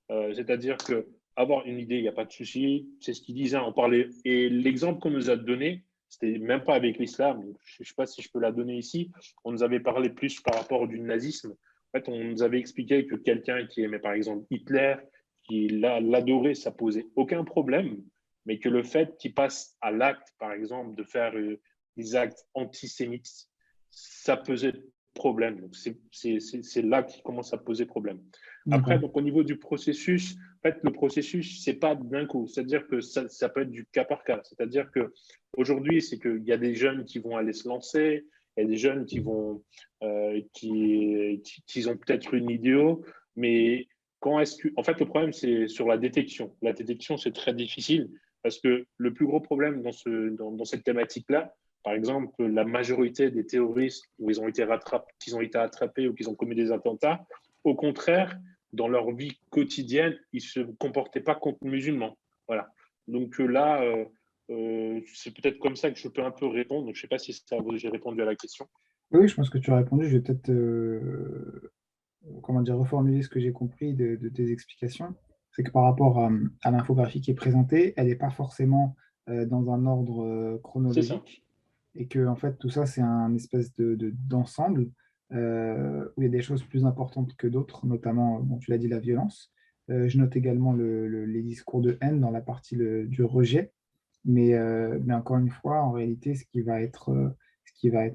C'est-à-dire que avoir une idée, il n'y a pas de souci. C'est ce qu'ils disaient. On parlait et l'exemple qu'on nous a donné, c'était même pas avec l'islam. Je ne sais pas si je peux la donner ici. On nous avait parlé plus par rapport du nazisme. En fait, on nous avait expliqué que quelqu'un qui aimait par exemple Hitler, qui l'adorait, ça posait aucun problème, mais que le fait qu'il passe à l'acte, par exemple, de faire des actes antisémites, ça posait problème. Donc, c'est là qu'il commence à poser problème. Après, D'accord. donc, au niveau du processus, en fait, le processus, c'est pas d'un coup. C'est-à-dire que ça peut être du cas par cas. C'est-à-dire que aujourd'hui, c'est qu'il y a des jeunes qui vont aller se lancer, il y a des jeunes qui vont, qui ont peut-être une idéo, mais quand est-ce que, en fait, le problème, c'est sur la détection. La détection, c'est très difficile parce que le plus gros problème dans cette thématique-là, par exemple, la majorité des terroristes où ils ont été attrapés ou qu'ils ont commis des attentats, au contraire, dans leur vie quotidienne, ils ne se comportaient pas contre musulmans. Voilà. Donc là, c'est peut-être comme ça que je peux un peu répondre. Donc, je ne sais pas si j'ai répondu à la question. Oui, oui, je pense que tu as répondu. Je vais peut-être comment dire, reformuler ce que j'ai compris de tes explications. C'est que par rapport à l'infographie qui est présentée, elle n'est pas forcément dans un ordre C'est ça. chronologique et que en fait tout ça c'est un espèce d'ensemble où il y a des choses plus importantes que d'autres, notamment, bon, tu l'as dit, la violence. Je note également les discours de haine dans la partie du rejet, mais encore une fois, en réalité, ce qui va être,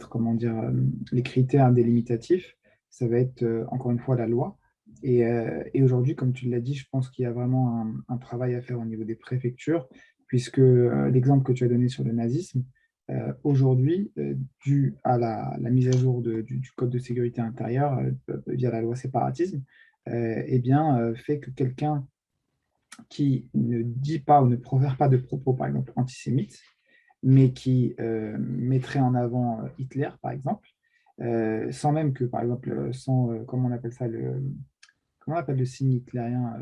comment dire, les critères délimitatifs, ça va être encore une fois la loi. Et aujourd'hui, comme tu l'as dit, je pense qu'il y a vraiment un travail à faire au niveau des préfectures, puisque l'exemple que tu as donné sur le nazisme, aujourd'hui, dû à la mise à jour du Code de sécurité intérieure via la loi séparatisme, eh bien, fait que quelqu'un qui ne dit pas ou ne profère pas de propos, par exemple, antisémites, mais qui mettrait en avant Hitler, par exemple, sans même que, par exemple, comment on appelle ça, comment on appelle le signe hitlérien,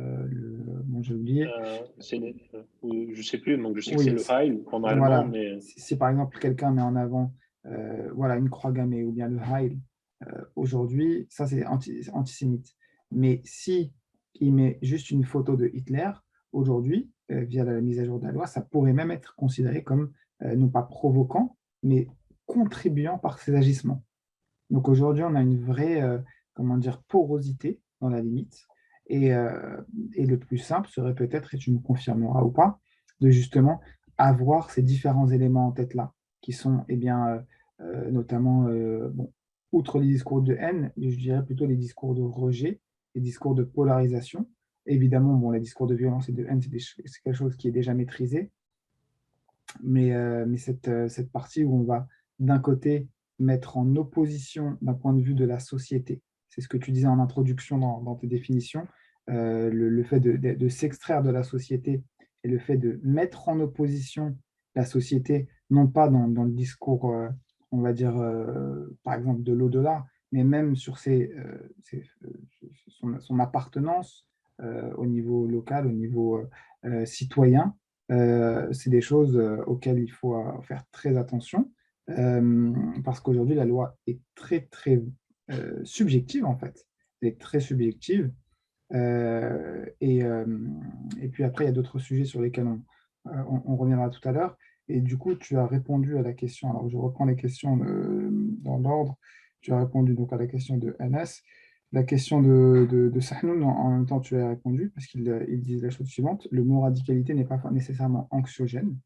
bon, j'ai oublié. Je ne sais plus, donc je sais que c'est Oui, le Heil en allemand, voilà. mais Si, par exemple quelqu'un met en avant voilà, une croix gammée ou bien le Heil, aujourd'hui, ça c'est antisémite. Mais si il met juste une photo de Hitler, aujourd'hui, via la mise à jour de la loi, ça pourrait même être considéré comme non pas provoquant, mais contribuant par ses agissements. Donc aujourd'hui, on a une vraie comment dire, porosité dans la limite. Et, euh, et le plus simple serait peut-être, et tu me confirmeras ou pas, de justement avoir ces différents éléments en tête là, qui sont eh bien, notamment, bon, outre les discours de haine, je dirais plutôt les discours de rejet, les discours de polarisation. Évidemment, bon, les discours de violence et de haine, c'est quelque chose qui est déjà maîtrisé, mais cette partie où on va d'un côté mettre en opposition d'un point de vue de la société, c'est ce que tu disais en introduction dans tes définitions, le fait de s'extraire de la société et le fait de mettre en opposition la société, non pas dans le discours, on va dire, par exemple, de l'au-delà, mais même sur son appartenance au niveau local, au niveau citoyen. C'est des choses auxquelles il faut faire très attention parce qu'aujourd'hui, la loi est très, très subjective, en fait. Elle est très subjective. Et puis après, il y a d'autres sujets sur lesquels on reviendra tout à l'heure. Et du coup, tu as répondu à la question. Alors, je reprends les questions dans l'ordre. Tu as répondu donc à la question de Anas. La question de Sahnoun, en même temps, tu as répondu parce qu'il dit la chose suivante. Le mot radicalité n'est pas nécessairement anxiogène.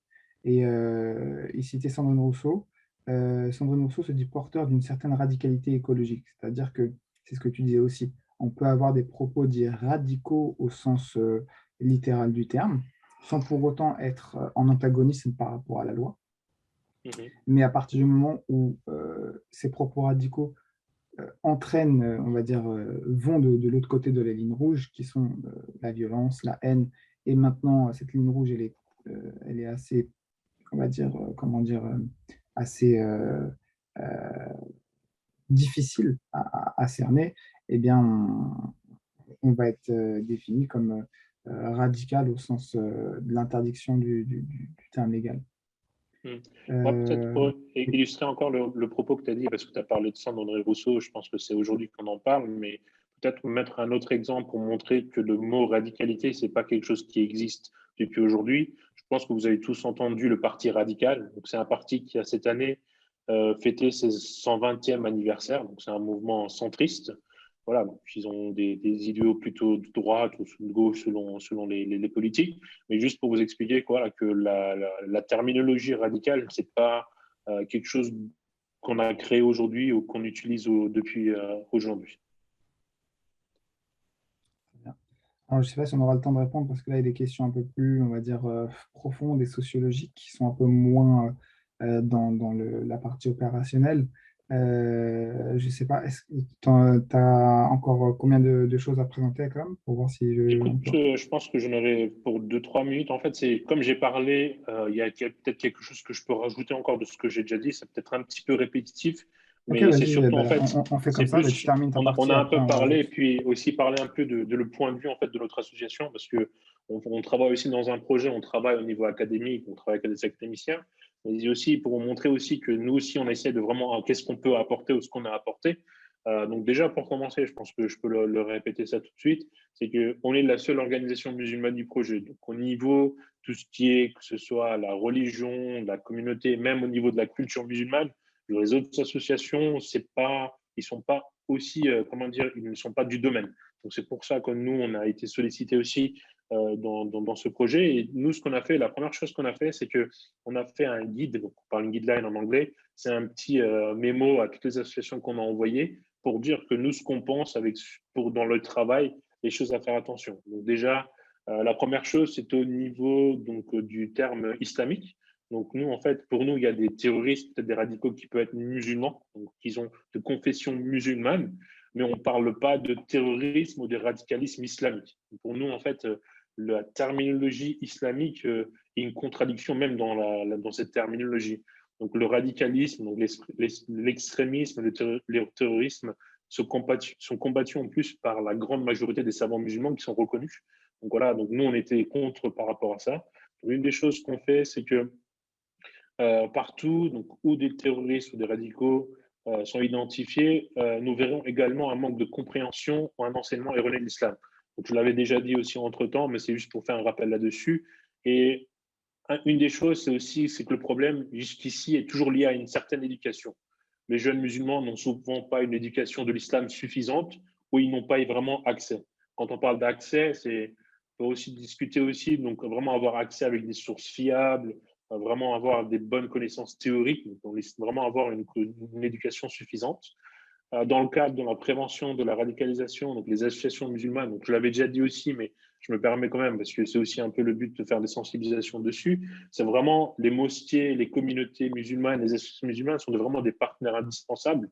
Et il citait Sandrine Rousseau. Sandrine Rousseau se dit porteur d'une certaine radicalité écologique. C'est-à-dire que, c'est ce que tu disais aussi, on peut avoir des propos dits radicaux au sens littéral du terme, sans pour autant être en antagonisme par rapport à la loi. Mhm. Mais à partir du moment où ces propos radicaux entraînent, on va dire, vont de l'autre côté de la ligne rouge, qui sont la violence, la haine, et maintenant, cette ligne rouge, elle est assez, on va dire, comment dire, assez difficile à cerner, eh bien, on va être défini comme radical au sens de l'interdiction du terme légal. Mm. Moi, peut-être Euh, pour illustrer encore le propos que tu as dit, parce que tu as parlé de Sandrine Rousseau, je pense que c'est aujourd'hui qu'on en parle, mais peut-être mettre un autre exemple pour montrer que le mot radicalité, c'est pas quelque chose qui existe depuis aujourd'hui. Je pense que vous avez tous entendu le Parti radical. Donc, c'est un parti qui a cette année fêté ses 120e anniversaire. Donc, c'est un mouvement centriste. Voilà, donc ils ont des idéaux plutôt de droite ou de gauche selon les politiques. Mais juste pour vous expliquer quoi, que la terminologie radicale, c'est pas quelque chose qu'on a créé aujourd'hui ou qu'on utilise depuis aujourd'hui. alors, je ne sais pas si on aura le temps de répondre parce que là, il y a des questions un peu plus, on va dire, profondes et sociologiques qui sont un peu moins dans la partie opérationnelle. Je ne sais pas, est-ce que tu as encore combien de choses à présenter quand même pour voir si Écoute, on peut. je pense que j'en aurai pour 2 3 minutes. En fait, c'est comme j'ai parlé, il y a peut-être quelque chose que je peux rajouter encore de ce que j'ai déjà dit. C'est peut-être un petit peu répétitif, Ok, mais c'est vas-y, surtout en ben, fait, on fait comme c'est ça, ben, tu plus, termines ta on partie, a un après peu on parlé et rajoute. puis aussi parler un peu de le point de vue en fait de notre association parce que on travaille aussi dans un projet, on travaille au niveau académique, on travaille avec des académiciens, mais aussi pour montrer aussi que nous aussi on essaie de vraiment qu'est-ce qu'on peut apporter ou ce qu'on a apporté. Donc déjà pour commencer, je pense que je peux le répéter ça tout de suite, c'est qu'on est la seule organisation musulmane du projet. Donc, au niveau, tout ce qui est, que ce soit la religion, la communauté, même au niveau de la culture musulmane, les autres associations, c'est pas, ils sont pas aussi, comment dire, ils ne sont pas du domaine. Donc, c'est pour ça que nous, on a été sollicités aussi dans ce projet. Et nous, ce qu'on a fait, la première chose qu'on a fait, c'est que on a fait un guide, donc on parle une guideline en anglais, c'est un petit mémo à toutes les associations qu'on a envoyées pour dire que nous, ce qu'on pense dans le travail, les choses à faire attention. Donc déjà, la première chose, c'est au niveau donc, du terme islamique. Donc nous, en fait, pour nous, il y a des terroristes, peut-être des radicaux qui peuvent être musulmans, donc qui ont de confession musulmane, mais on ne parle pas de terrorisme ou de radicalisme islamique. Pour nous, en fait, la terminologie islamique est une contradiction même dans cette terminologie. Donc le radicalisme, donc l'extrémisme, le terrorisme sont combattus en plus par la grande majorité des savants musulmans qui sont reconnus. Donc voilà, donc nous on était contre par rapport à ça. Donc, une des choses qu'on fait, c'est que partout donc, où des terroristes ou des radicaux sont identifiés, nous verrons également un manque de compréhension ou un enseignement erroné de l'islam. Donc je l'avais déjà dit aussi entre-temps, mais c'est juste pour faire un rappel là-dessus. Et une des choses, c'est que le problème jusqu'ici est toujours lié à une certaine éducation. Les jeunes musulmans n'ont souvent pas une éducation de l'islam suffisante ou ils n'ont pas vraiment accès. quand on parle d'accès, on peut aussi discuter aussi, donc vraiment avoir accès avec des sources fiables, vraiment avoir des bonnes connaissances théoriques, donc vraiment avoir une éducation suffisante. Dans le cadre de la prévention de la radicalisation, donc les associations musulmanes, donc je l'avais déjà dit aussi, mais je me permets quand même, parce que c'est aussi un peu le but de faire des sensibilisations dessus, c'est vraiment les mosquées, les communautés musulmanes, les associations musulmanes sont vraiment des partenaires indispensables,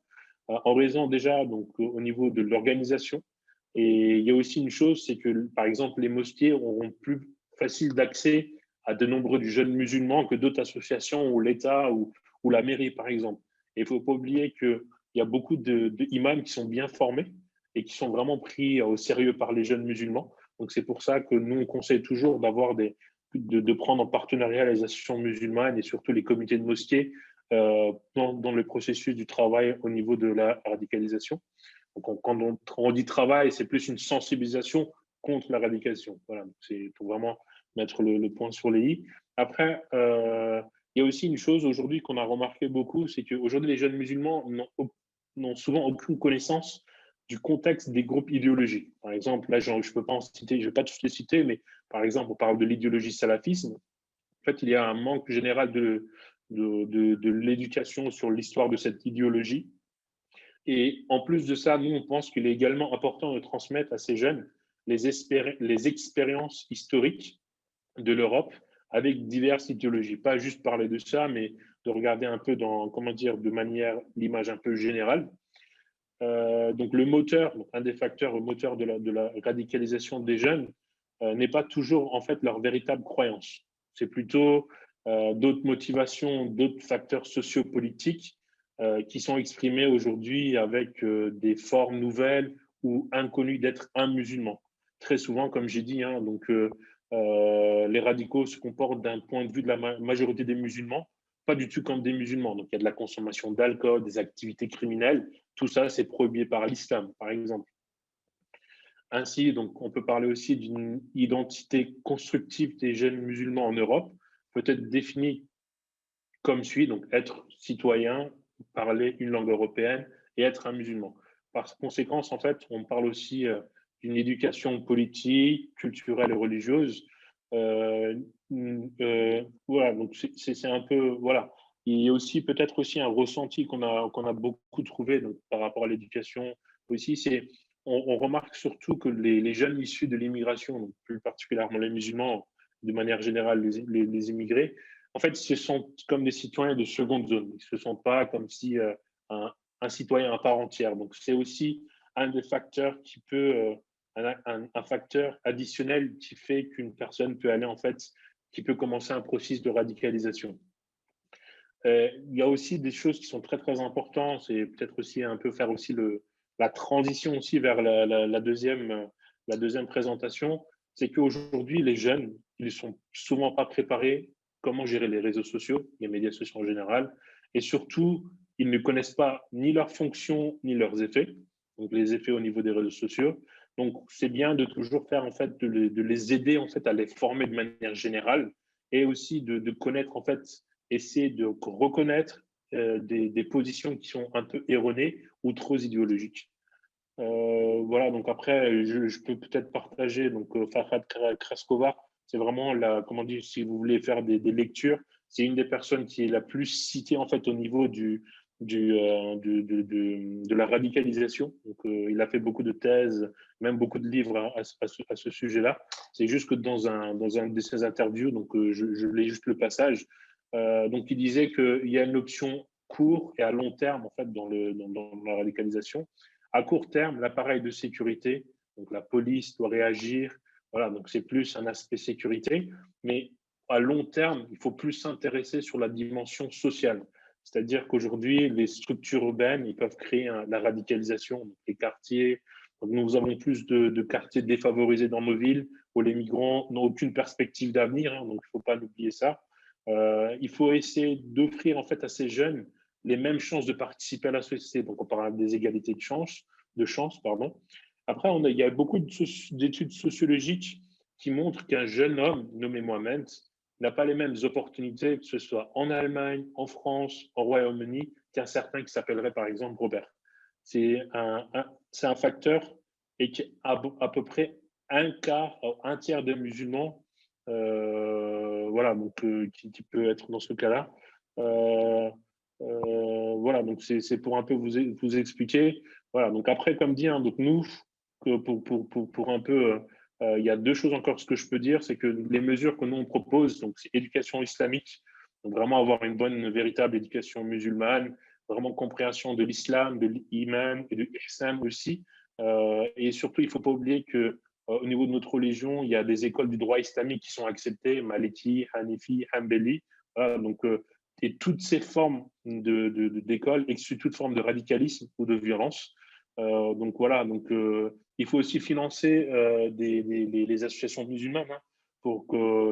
en raison déjà donc, au niveau de l'organisation. Et il y a aussi une chose, c'est que par exemple, les mosquées auront plus facile d'accès à de nombreux jeunes musulmans que d'autres associations ou l'État ou la mairie, par exemple. Et il ne faut pas oublier que il y a beaucoup d'imams qui sont bien formés et qui sont vraiment pris au sérieux par les jeunes musulmans. Donc, c'est pour ça que nous, on conseille toujours de prendre en partenariat les associations musulmanes et surtout les comités de mosquées dans le processus du travail au niveau de la radicalisation. Donc, quand on dit travail, c'est plus une sensibilisation contre la radicalisation. Voilà, il faut vraiment mettre le point sur les i. Après, il y a aussi une chose aujourd'hui qu'on a remarqué beaucoup, c'est qu'aujourd'hui, les jeunes musulmans n'ont souvent aucune connaissance du contexte des groupes idéologiques. Par exemple, là, je ne peux pas en citer, je ne vais pas tous les citer, mais par exemple, on parle de l'idéologie salafisme. En fait, il y a un manque général de l'éducation sur l'histoire de cette idéologie. Et en plus de ça, nous, on pense qu'il est également important de transmettre à ces jeunes les expériences historiques de l'Europe avec diverses idéologies. Pas juste parler de ça, mais de regarder un peu comment dire, de manière, l'image un peu générale. Donc le moteur, donc un des facteurs moteurs de la radicalisation des jeunes n'est pas toujours en fait leur véritable croyance. C'est plutôt d'autres motivations, d'autres facteurs sociopolitiques qui sont exprimés aujourd'hui avec des formes nouvelles ou inconnues d'être un musulman. Très souvent, comme j'ai dit, hein, donc les radicaux se comportent d'un point de vue de la majorité des musulmans, pas du tout comme des musulmans. Donc il y a de la consommation d'alcool, des activités criminelles. Tout ça, c'est prohibé par l'islam, par exemple. Ainsi, donc, on peut parler aussi d'une identité constructive des jeunes musulmans en Europe, peut-être définie comme suit, donc être citoyen, parler une langue européenne et être un musulman. Par conséquent, en fait, on parle aussi d'une éducation politique, culturelle et religieuse. Euh, voilà, donc c'est un peu, voilà. Il y a aussi peut-être aussi un ressenti qu'on a beaucoup trouvé donc, par rapport à l'éducation aussi, c'est on remarque surtout que les jeunes issus de l'immigration, donc plus particulièrement les musulmans, de manière générale les immigrés, en fait, ils se sentent comme des citoyens de seconde zone. Ils ne se sentent pas comme si un citoyen à part entière. Donc, c'est aussi un des facteurs qui peut, un facteur additionnel qui fait qu'une personne peut aller, en fait, qui peut commencer un processus de radicalisation. Il y a aussi des choses qui sont très, très importantes. C'est peut-être aussi un peu faire aussi la transition aussi vers la deuxième présentation. C'est qu'aujourd'hui, les jeunes, ils ne sont souvent pas préparés comment gérer les réseaux sociaux, les médias sociaux en général. Et surtout, ils ne connaissent pas ni leurs fonctions ni leurs effets, donc les effets au niveau des réseaux sociaux. Donc, c'est bien de toujours faire, en fait, de les aider, en fait, à les former de manière générale et aussi de connaître, en fait, essayer de reconnaître des positions qui sont un peu erronées ou trop idéologiques. Voilà, donc après, je peux peut-être partager, donc Farhad Kraskova, c'est vraiment, comment dire, si vous voulez faire des lectures, c'est une des personnes qui est la plus citée en fait au niveau de la radicalisation. Donc, il a fait beaucoup de thèses, même beaucoup de livres à ce sujet-là. C'est juste que dans un de ses interviews, donc je lis juste le passage, donc il disait qu'il y a une option court et à long terme en fait dans la radicalisation. À court terme, l'appareil de sécurité, donc la police doit réagir. Voilà, donc c'est plus un aspect sécurité. Mais à long terme, il faut plus s'intéresser sur la dimension sociale. C'est-à-dire qu'aujourd'hui, les structures urbaines, ils peuvent créer la radicalisation, donc les quartiers. Donc nous avons plus de quartiers défavorisés dans nos villes où les migrants n'ont aucune perspective d'avenir. Hein, donc il ne faut pas oublier ça. Il faut essayer d'offrir en fait à ces jeunes les mêmes chances de participer à la société. Donc, on parle des égalités de chance, pardon. Après, il y a beaucoup d'études sociologiques qui montrent qu'un jeune homme nommé Mohamed n'a pas les mêmes opportunités, que ce soit en Allemagne, en France, au Royaume-Uni, qu'un certain qui s'appellerait par exemple Robert. C'est un facteur et qu'à peu près un quart, un tiers des musulmans, voilà, donc qui peut être dans ce cas-là. Euh, voilà, donc c'est pour un peu vous expliquer. Voilà, donc après, comme dit, hein, donc nous, pour un peu, il y a deux choses encore, ce que je peux dire, c'est que les mesures que nous on propose, donc c'est éducation islamique, donc vraiment avoir une bonne, une véritable éducation musulmane, vraiment compréhension de l'islam, de l'iman et de l'ihsan aussi. Et surtout, il ne faut pas oublier que au niveau de notre religion, il y a des écoles du droit islamique qui sont acceptées, Maliki, Hanifi, Hanbali. Voilà, donc, et toutes ces formes d'écoles excluent toute forme de radicalisme ou de violence. Donc voilà, donc il faut aussi financer les associations musulmanes, hein, pour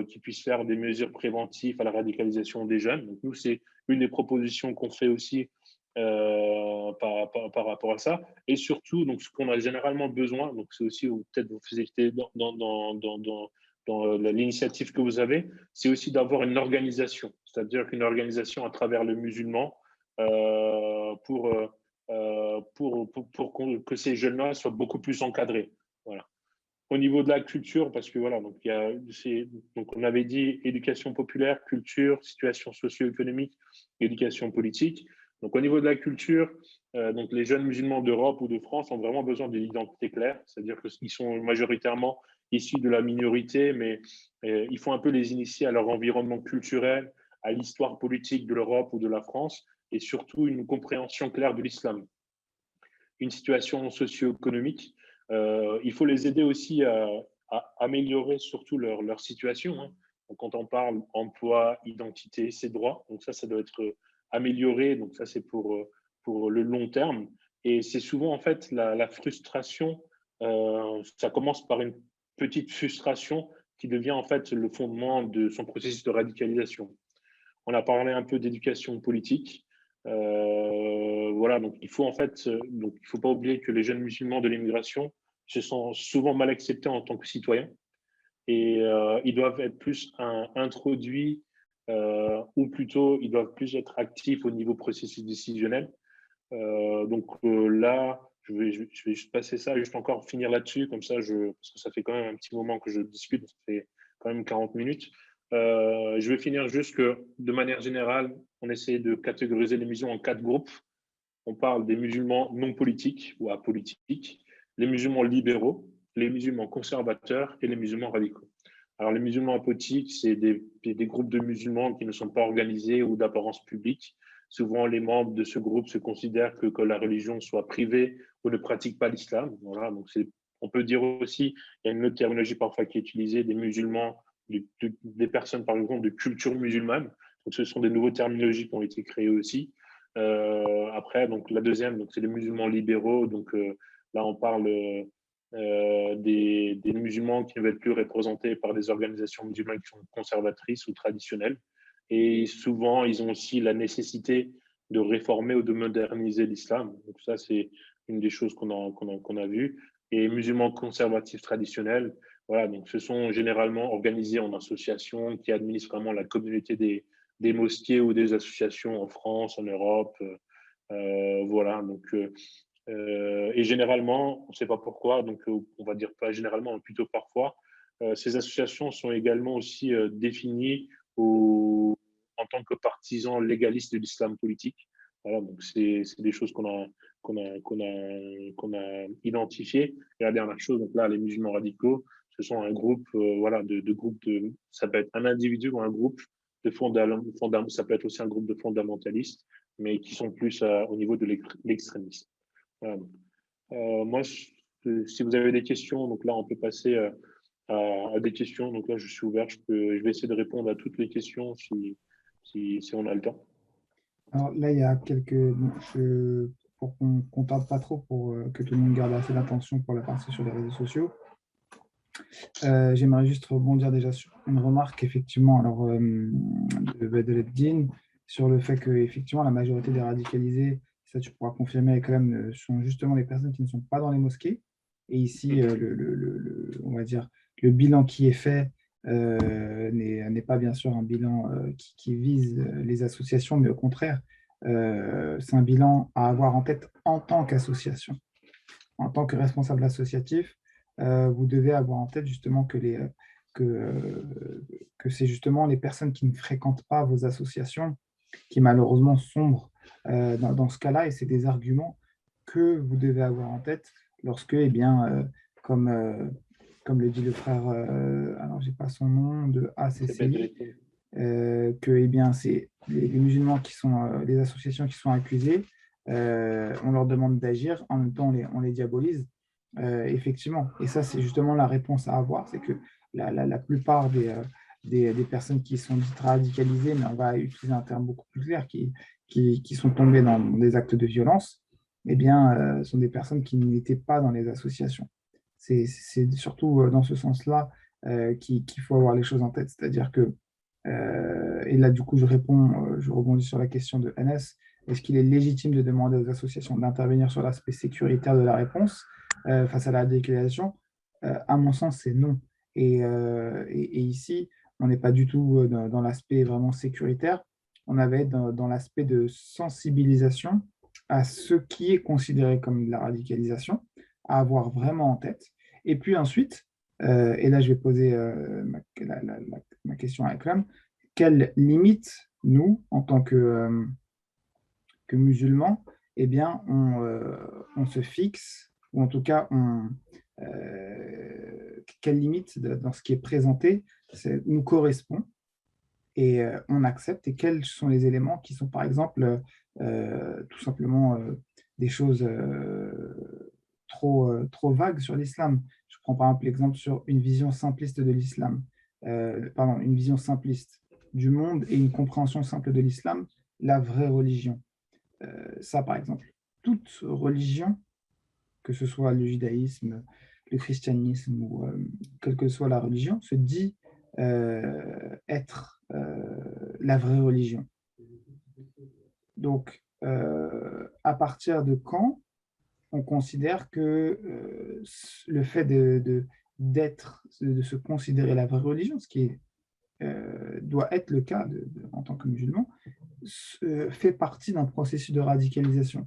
qu'ils puissent faire des mesures préventives à la radicalisation des jeunes. Donc nous, c'est une des propositions qu'on fait aussi par rapport à ça. Et surtout, donc, ce qu'on a généralement besoin, donc c'est aussi, peut-être vous faisiez dans l'initiative que vous avez, c'est aussi d'avoir une organisation, c'est-à-dire qu'une organisation à travers le musulman pour que ces jeunes-là soient beaucoup plus encadrés. Voilà. Au niveau de la culture, parce que voilà, donc on avait dit éducation populaire, culture, situation socio-économique, éducation politique. Donc au niveau de la culture, donc les jeunes musulmans d'Europe ou de France ont vraiment besoin d'une identité claire, c'est-à-dire qu'ils sont majoritairement issus de la minorité, mais il faut un peu les initier à leur environnement culturel, à l'histoire politique de l'Europe ou de la France, et surtout une compréhension claire de l'islam. Une situation socio-économique. Il faut les aider aussi à améliorer surtout leur situation, hein. Donc, quand on parle emploi, identité, ses droits, donc ça doit être amélioré. Donc ça, c'est pour le long terme. Et c'est souvent en fait la frustration. Ça commence par une petite frustration qui devient en fait le fondement de son processus de radicalisation. On a parlé un peu d'éducation politique. Voilà, donc il faut en fait, donc il faut pas oublier que les jeunes musulmans de l'immigration se sont souvent mal acceptés en tant que citoyens et ils doivent être plus introduits ou plutôt ils doivent plus être actifs au niveau processus décisionnel. Là, je vais juste passer ça, juste encore finir là-dessus, comme ça, parce que ça fait quand même un petit moment que je discute, ça fait quand même 40 minutes. Je vais finir juste que, de manière générale, on essaie de catégoriser les musulmans en quatre groupes. On parle des musulmans non politiques ou apolitiques, les musulmans libéraux, les musulmans conservateurs et les musulmans radicaux. Alors, les musulmans apolitiques, c'est des groupes de musulmans qui ne sont pas organisés ou d'apparence publique. Souvent, les membres de ce groupe se considèrent que la religion soit privée ou ne pratique pas l'islam. Voilà, donc on peut dire aussi, il y a une autre terminologie parfois qui est utilisée, des musulmans, des personnes par exemple de culture musulmane. Donc, ce sont des nouvelles terminologies qui ont été créées aussi. Après, donc la deuxième, donc c'est les musulmans libéraux. Donc là, on parle des musulmans qui ne veulent plus représentés par des organisations musulmanes qui sont conservatrices ou traditionnelles. Et souvent, ils ont aussi la nécessité de réformer ou de moderniser l'islam. Donc ça, c'est une des choses qu'on a vues. Et musulmans conservatifs traditionnels, voilà, donc ce sont généralement organisés en associations qui administrent vraiment la communauté des mosquées ou des associations en France, en Europe. Voilà, donc, et généralement, on ne sait pas pourquoi, donc on va dire pas généralement, mais plutôt parfois, ces associations sont également aussi définies en tant que partisans légalistes de l'islam politique. Voilà, donc c'est des choses qu'on a identifiées. Et la dernière chose, donc là, les musulmans radicaux, ce sont un groupe, voilà, ça peut être un individu ou un groupe ça peut être aussi un groupe de fondamentalistes, mais qui sont plus au niveau de l'extrémisme. Voilà. Moi, si vous avez des questions, donc là, on peut passer à des questions. Donc là, je suis ouvert. Je vais essayer de répondre à toutes les questions si on a le temps. Alors là, il y a quelques... bon, pour qu'on ne tarde pas trop, pour que tout le monde garde assez d'attention pour la partie sur les réseaux sociaux, j'aimerais juste rebondir déjà sur une remarque, effectivement, alors, de Bedreddin, sur le fait que effectivement la majorité des radicalisés, ça tu pourras confirmer quand même, sont justement les personnes qui ne sont pas dans les mosquées. Et ici, on va dire, le bilan qui est fait n'est pas bien sûr un bilan qui vise les associations, mais au contraire, c'est un bilan à avoir en tête en tant qu'association. en tant que responsable associatif, vous devez avoir en tête justement que, que c'est justement les personnes qui ne fréquentent pas vos associations qui malheureusement sombrent dans ce cas-là, et c'est des arguments que vous devez avoir en tête lorsque, eh bien, comme, comme le dit le frère, alors j'ai pas son nom, de C'est ACCI, Bedrettin. que eh bien, c'est les musulmans qui sont, les associations qui sont accusées, on leur demande d'agir, en même temps on les diabolise, effectivement. Et ça, c'est justement la réponse à avoir, c'est que la plupart des personnes qui sont dites radicalisées, mais on va utiliser un terme beaucoup plus clair, qui sont tombées dans des actes de violence, eh bien, sont des personnes qui n'étaient pas dans les associations. C'est surtout dans ce sens-là qu'il faut avoir les choses en tête. C'est-à-dire que, et là, du coup, je rebondis sur la question de NS. Est-ce qu'il est légitime de demander aux associations d'intervenir sur l'aspect sécuritaire de la réponse face à la radicalisation? À mon sens, c'est non. Et ici, on n'est pas du tout dans l'aspect vraiment sécuritaire. On avait dans l'aspect de sensibilisation à ce qui est considéré comme de la radicalisation, à avoir vraiment en tête. Et puis ensuite, et là je vais poser ma question à Akram, quelles limites, nous, en tant que musulmans, eh bien, on se fixe, ou en tout cas, quelles limites dans ce qui est présenté nous correspond et on accepte, et quels sont les éléments qui sont, par exemple, tout simplement des choses trop vagues sur l'islam. Je prends par exemple l'exemple sur une vision simpliste de l'islam, pardon, une vision simpliste du monde et une compréhension simple de l'islam, la vraie religion. Ça, par exemple, toute religion, que ce soit le judaïsme, le christianisme ou quelle que soit la religion, se dit être la vraie religion. Donc, à partir de quand on considère que le fait de se considérer la vraie religion, ce qui doit être le cas en tant que musulman, fait partie d'un processus de radicalisation.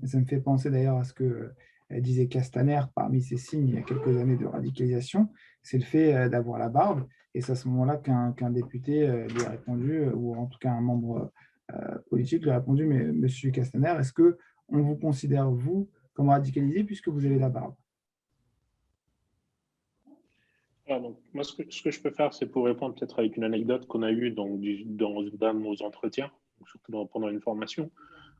Et ça me fait penser d'ailleurs à ce que disait Castaner parmi ses signes il y a quelques années de radicalisation, c'est le fait d'avoir la barbe. Et c'est à ce moment-là qu'un député lui a répondu, ou en tout cas un membre politique lui a répondu, mais Monsieur Castaner, est-ce que on vous considère, vous, comme radicalisé puisque vous avez la barbe? Voilà, donc, moi, ce que je peux faire, c'est pour répondre peut-être avec une anecdote qu'on a eue dans un de nos entretiens, surtout pendant une formation,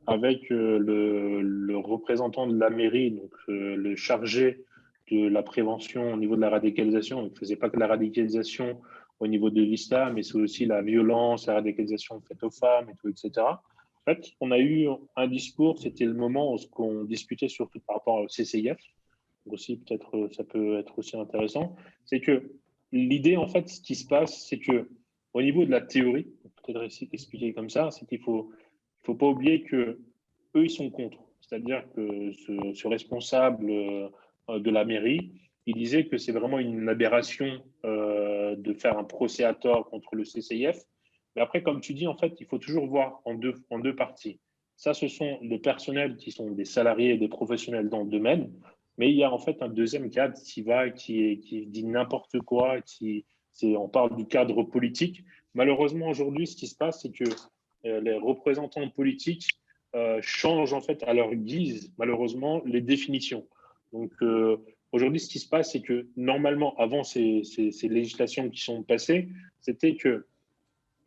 avec le représentant de la mairie, donc le chargé de la prévention au niveau de la radicalisation. Il ne faisait pas que la radicalisation au niveau de l'islam, mais c'est aussi la violence, la radicalisation faite aux femmes, et tout, etc. En fait, on a eu un discours, c'était le moment où on discutait surtout par rapport au CCIF, aussi peut-être ça peut être aussi intéressant, c'est que l'idée en fait, ce qui se passe, c'est que au niveau de la théorie, peut-être expliquer comme ça, c'est qu'il faut pas oublier que eux ils sont contre, c'est-à-dire que ce responsable de la mairie, il disait que c'est vraiment une aberration de faire un procès à tort contre le CCIF. Mais après, comme tu dis, en fait, il faut toujours voir en deux parties. Ça, ce sont le personnel qui sont des salariés et des professionnels dans le domaine. Mais il y a en fait un deuxième cadre qui dit n'importe quoi, on parle du cadre politique. Malheureusement, aujourd'hui, ce qui se passe, c'est que les représentants politiques changent en fait à leur guise, malheureusement, les définitions. Donc aujourd'hui, ce qui se passe, c'est que normalement, avant ces législations qui sont passées, c'était que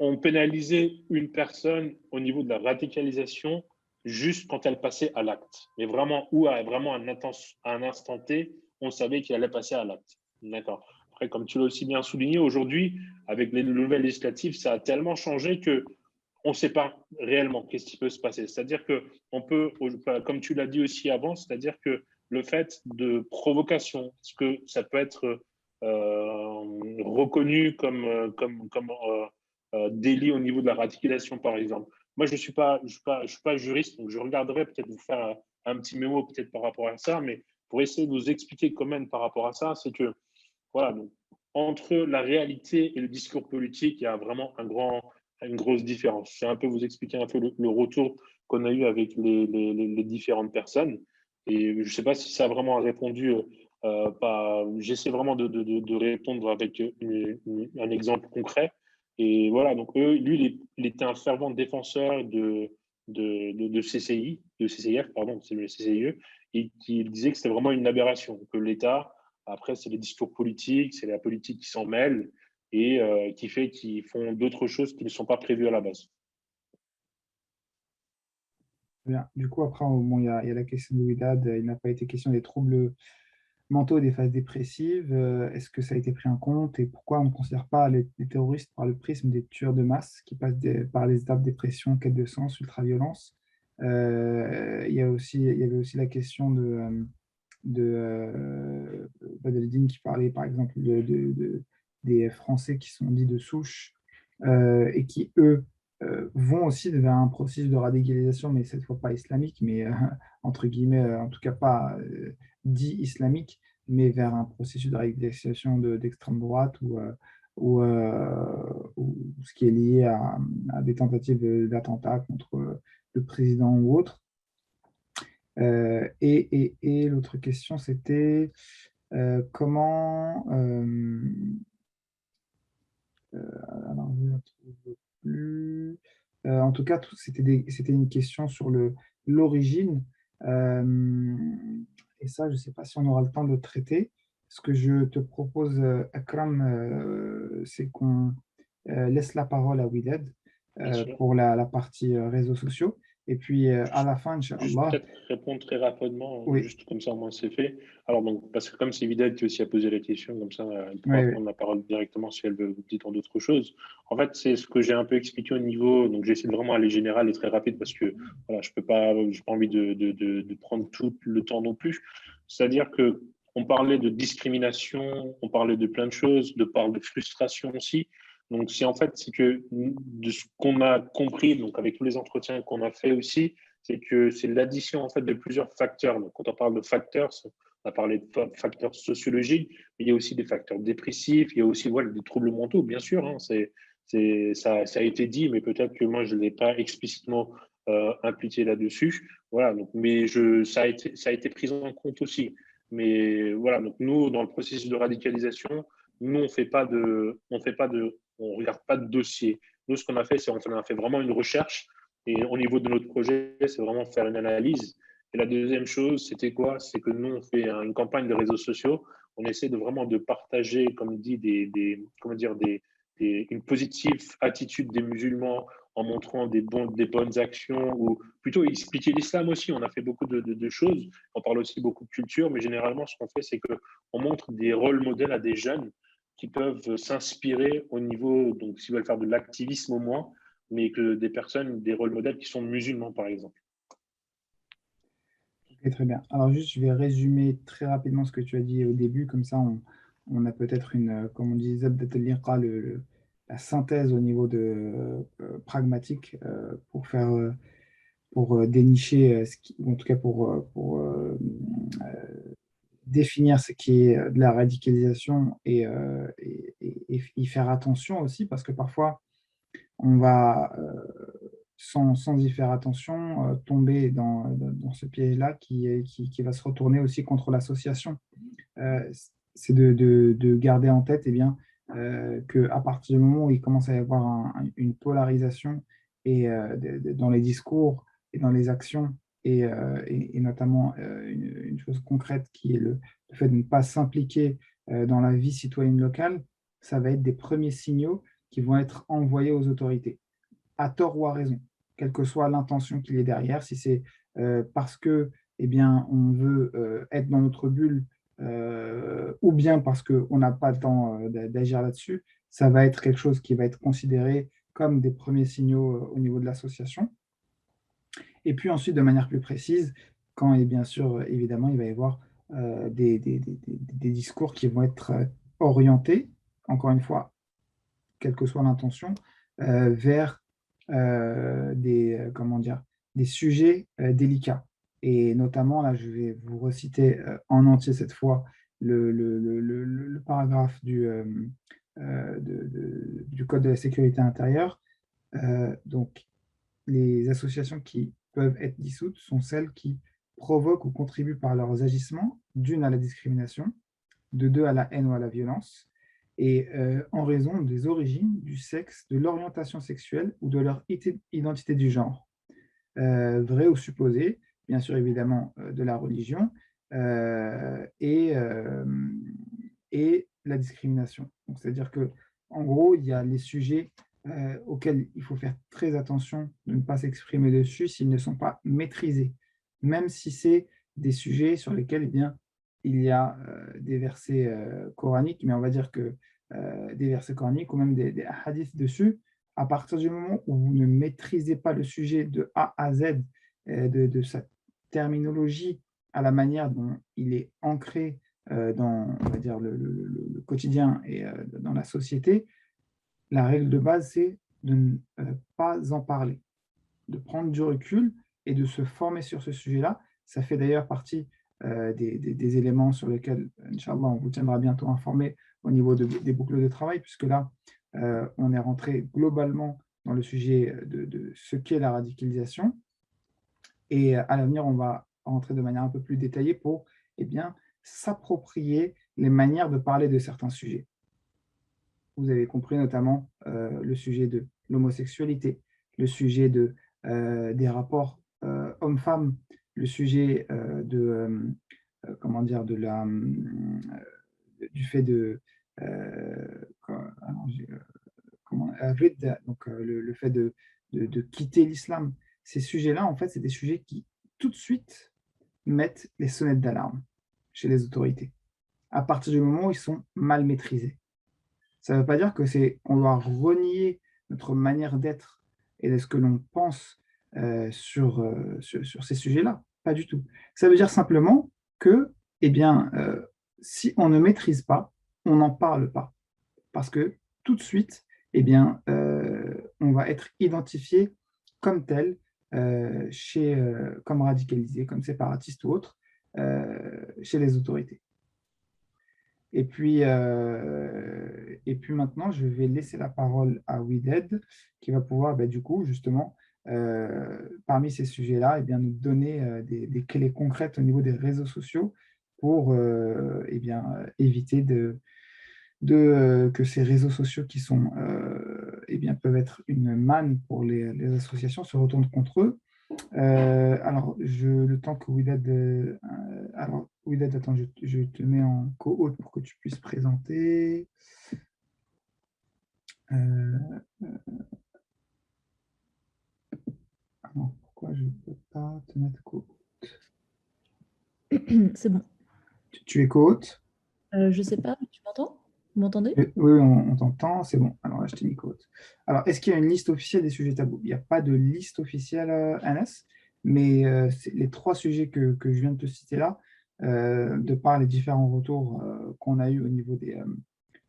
on pénalisait une personne au niveau de la radicalisation juste quand elle passait à l'acte. Mais vraiment, ou à vraiment un instant T, on savait qu'elle allait passer à l'acte. D'accord. Après, comme tu l'as aussi bien souligné, aujourd'hui, avec les nouvelles législatives, ça a tellement changé que on ne sait pas réellement qu'est-ce qui peut se passer. C'est-à-dire que on peut, comme tu l'as dit aussi avant, c'est-à-dire que le fait de provocation, est-ce que ça peut être reconnu comme délit au niveau de la radicalisation, par exemple. Moi, je suis pas juriste, donc je regarderai peut-être vous faire un petit mémo peut-être par rapport à ça, mais pour essayer de vous expliquer quand même par rapport à ça, c'est que voilà, donc, entre la réalité et le discours politique, il y a vraiment une grosse différence. Je vais un peu vous expliquer un peu le retour qu'on a eu avec les différentes personnes. Et je ne sais pas si ça a vraiment répondu. J'essaie vraiment de répondre avec un exemple concret. Et voilà, donc lui, il était un fervent défenseur de CCI, de CCIF, pardon, c'est le CCIE, et qui disait que c'était vraiment une aberration, que l'État, après, c'est les discours politiques, c'est la politique qui s'en mêle et qui fait qu'ils font d'autres choses qui ne sont pas prévues à la base. Bien. Du coup, après, bon, il y a la question de Widad. Il n'a pas été question des troubles mentaux et des phases dépressives. Est-ce que ça a été pris en compte et pourquoi on ne considère pas les terroristes par le prisme des tueurs de masse qui passent par les étapes dépression, quête de sens, ultra-violence? Il y avait aussi la question de Badreddine qui parlait par exemple des Français qui sont dits de souche et qui, eux, vont aussi vers un processus de radicalisation, mais cette fois pas islamique, mais entre guillemets, en tout cas pas dit islamique, mais vers un processus de radicalisation d'extrême droite ou ce qui est lié à des tentatives d'attentat contre le président ou autre. Et l'autre question, c'était comment... alors, je ne retrouve plus. En tout cas, c'était une question sur l'origine. Euh, et ça, je ne sais pas si on aura le temps de traiter. Ce que je te propose, Akram, c'est qu'on laisse la parole à Widad Bien sûr. pour la partie réseaux sociaux. Et puis, à la fin, Juste Inch'Allah, peut-être répondre très rapidement, oui, juste comme ça, au moins c'est fait. Alors, donc, parce que comme c'est Vidal qui aussi a posé la question, comme ça, elle oui, pourra oui. prendre la parole directement si elle veut vous dire d'autres choses. En fait, c'est ce que j'ai un peu expliqué au niveau, donc j'essaie de vraiment aller général et très rapide parce que voilà, je peux pas, j'ai pas envie de prendre tout le temps non plus. C'est-à-dire que on parlait de discrimination, on parlait de plein de choses, de part de frustration aussi. Donc, c'est en fait, c'est que de ce qu'on a compris, donc avec tous les entretiens qu'on a fait aussi, c'est que c'est l'addition en fait de plusieurs facteurs. Donc, quand on parle de facteurs, on a parlé de facteurs sociologiques, mais il y a aussi des facteurs dépressifs, il y a aussi voilà, des troubles mentaux, bien sûr. Hein, ça a été dit, mais peut-être que moi, je ne l'ai pas explicitement impliqué là-dessus. Voilà, donc, mais ça a été pris en compte aussi. Mais voilà, donc nous, dans le processus de radicalisation, nous, on regarde pas de dossier. Nous, ce qu'on a fait, c'est on a fait vraiment une recherche et au niveau de notre projet, c'est vraiment faire une analyse. Et la deuxième chose, c'était quoi? C'est que nous, on fait une campagne de réseaux sociaux. On essaie de vraiment de partager, comme dit, comment dire, une positive attitude des musulmans en montrant des bonnes actions ou plutôt expliquer l'islam aussi. On a fait beaucoup de choses. On parle aussi beaucoup de culture, mais généralement, ce qu'on fait, c'est qu'on montre des rôles modèles à des jeunes qui peuvent s'inspirer au niveau, donc s'ils veulent faire de l'activisme au moins, mais que des personnes, des rôles modèles qui sont musulmans, par exemple. Ok, très bien. Alors juste, je vais résumer très rapidement ce que tu as dit au début, comme ça on a peut-être comme on dit, la synthèse au niveau pragmatique pour dénicher, ou en tout cas définir ce qui est de la radicalisation et y faire attention aussi, parce que parfois on va sans y faire attention, tomber dans ce piège-là qui va se retourner aussi contre l'association. Euh, c'est de garder en tête qu'à partir du moment où il commence à y avoir une polarisation dans les discours et dans les actions, et notamment une chose concrète qui est le fait de ne pas s'impliquer dans la vie citoyenne locale, ça va être des premiers signaux qui vont être envoyés aux autorités à tort ou à raison, quelle que soit l'intention qu'il y ait derrière, si c'est parce que on veut être dans notre bulle ou bien parce qu'on n'a pas le temps d'agir là-dessus, ça va être quelque chose qui va être considéré comme des premiers signaux au niveau de l'association. Et puis ensuite, de manière plus précise, quand, et bien sûr, évidemment, il va y avoir des discours qui vont être orientés, encore une fois, quelle que soit l'intention, vers comment dire, des sujets délicats. Et notamment, là, je vais vous reciter en entier cette fois le paragraphe du Code de la sécurité intérieure. Donc, les associations qui peuvent être dissoutes sont celles qui provoquent ou contribuent par leurs agissements, d'une, à la discrimination, de deux, à la haine ou à la violence, et en raison des origines, du sexe, de l'orientation sexuelle ou de leur identité du genre, vrai ou supposé, bien sûr évidemment de la religion, euh, et, euh, et la discrimination. Donc, c'est-à-dire que, en gros, il y a les sujets auxquels il faut faire très attention de ne pas s'exprimer dessus s'ils ne sont pas maîtrisés, même si c'est des sujets sur lesquels, eh bien, il y a des versets coraniques, mais on va dire que des versets coraniques ou même des hadiths dessus, à partir du moment où vous ne maîtrisez pas le sujet de A à Z, de sa terminologie à la manière dont il est ancré dans, on va dire, le quotidien et dans la société, la règle de base, c'est de ne pas en parler, de prendre du recul et de se former sur ce sujet-là. Ça fait d'ailleurs partie des éléments sur lesquels, Inch'Allah, on vous tiendra bientôt informé au niveau des boucles de travail, puisque là, on est rentré globalement dans le sujet de ce qu'est la radicalisation. Et à l'avenir, on va rentrer de manière un peu plus détaillée pour eh bien, s'approprier les manières de parler de certains sujets. Vous avez compris notamment le sujet de l'homosexualité, le sujet des rapports hommes-femmes, le sujet comment dire, du fait de alors, donc le fait de quitter l'islam. Ces sujets-là, en fait, c'est des sujets qui tout de suite mettent les sonnettes d'alarme chez les autorités, à partir du moment où ils sont mal maîtrisés. Ça ne veut pas dire que on doit renier notre manière d'être et de ce que l'on pense sur ces sujets-là. Pas du tout. Ça veut dire simplement que, eh bien, si on ne maîtrise pas, on n'en parle pas. Parce que tout de suite, eh bien, on va être identifié comme tel, comme radicalisé, comme séparatiste ou autre, chez les autorités. Et puis maintenant, je vais laisser la parole à Wided, qui va pouvoir, du coup, justement, parmi ces sujets-là, eh bien, nous donner des clés concrètes au niveau des réseaux sociaux pour éviter que ces réseaux sociaux qui sont, peuvent être une manne pour les associations se retournent contre eux. Alors, le temps que Widad... alors, Widad, attends, je te mets en co-hôte pour que tu puisses présenter. Euh, alors, pourquoi je ne peux pas te mettre co-hôte? C'est bon. Tu es co-hôte? Je sais pas, tu m'entends? Vous m'entendez? Oui, on t'entend, c'est bon. Alors là, je t'ai mis co-hôte. Alors, est-ce qu'il y a une liste officielle des sujets tabous? Il n'y a pas de liste officielle, Anas, mais c'est les trois sujets que je viens de te citer là, de par les différents retours qu'on a eus au niveau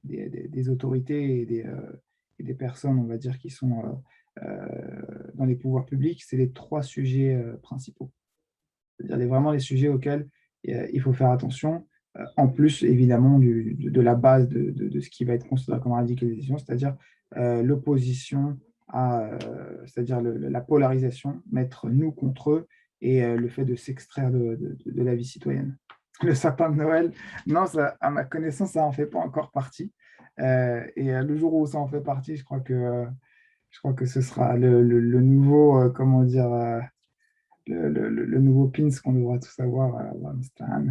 des autorités et des personnes, on va dire, qui sont dans les pouvoirs publics, c'est les trois sujets principaux. C'est-à-dire vraiment les sujets auxquels il faut faire attention, en plus évidemment de la base de ce qui va être considéré comme radicalisation, c'est-à-dire l'opposition c'est-à-dire la polarisation, mettre nous contre eux, et le fait de s'extraire de la vie citoyenne. Le sapin de Noël, non, ça, à ma connaissance, ça n'en fait pas encore partie. Le jour où ça en fait partie, je crois que ce sera le nouveau, comment dire, le nouveau pins qu'on devra tous avoir à Afghanistan.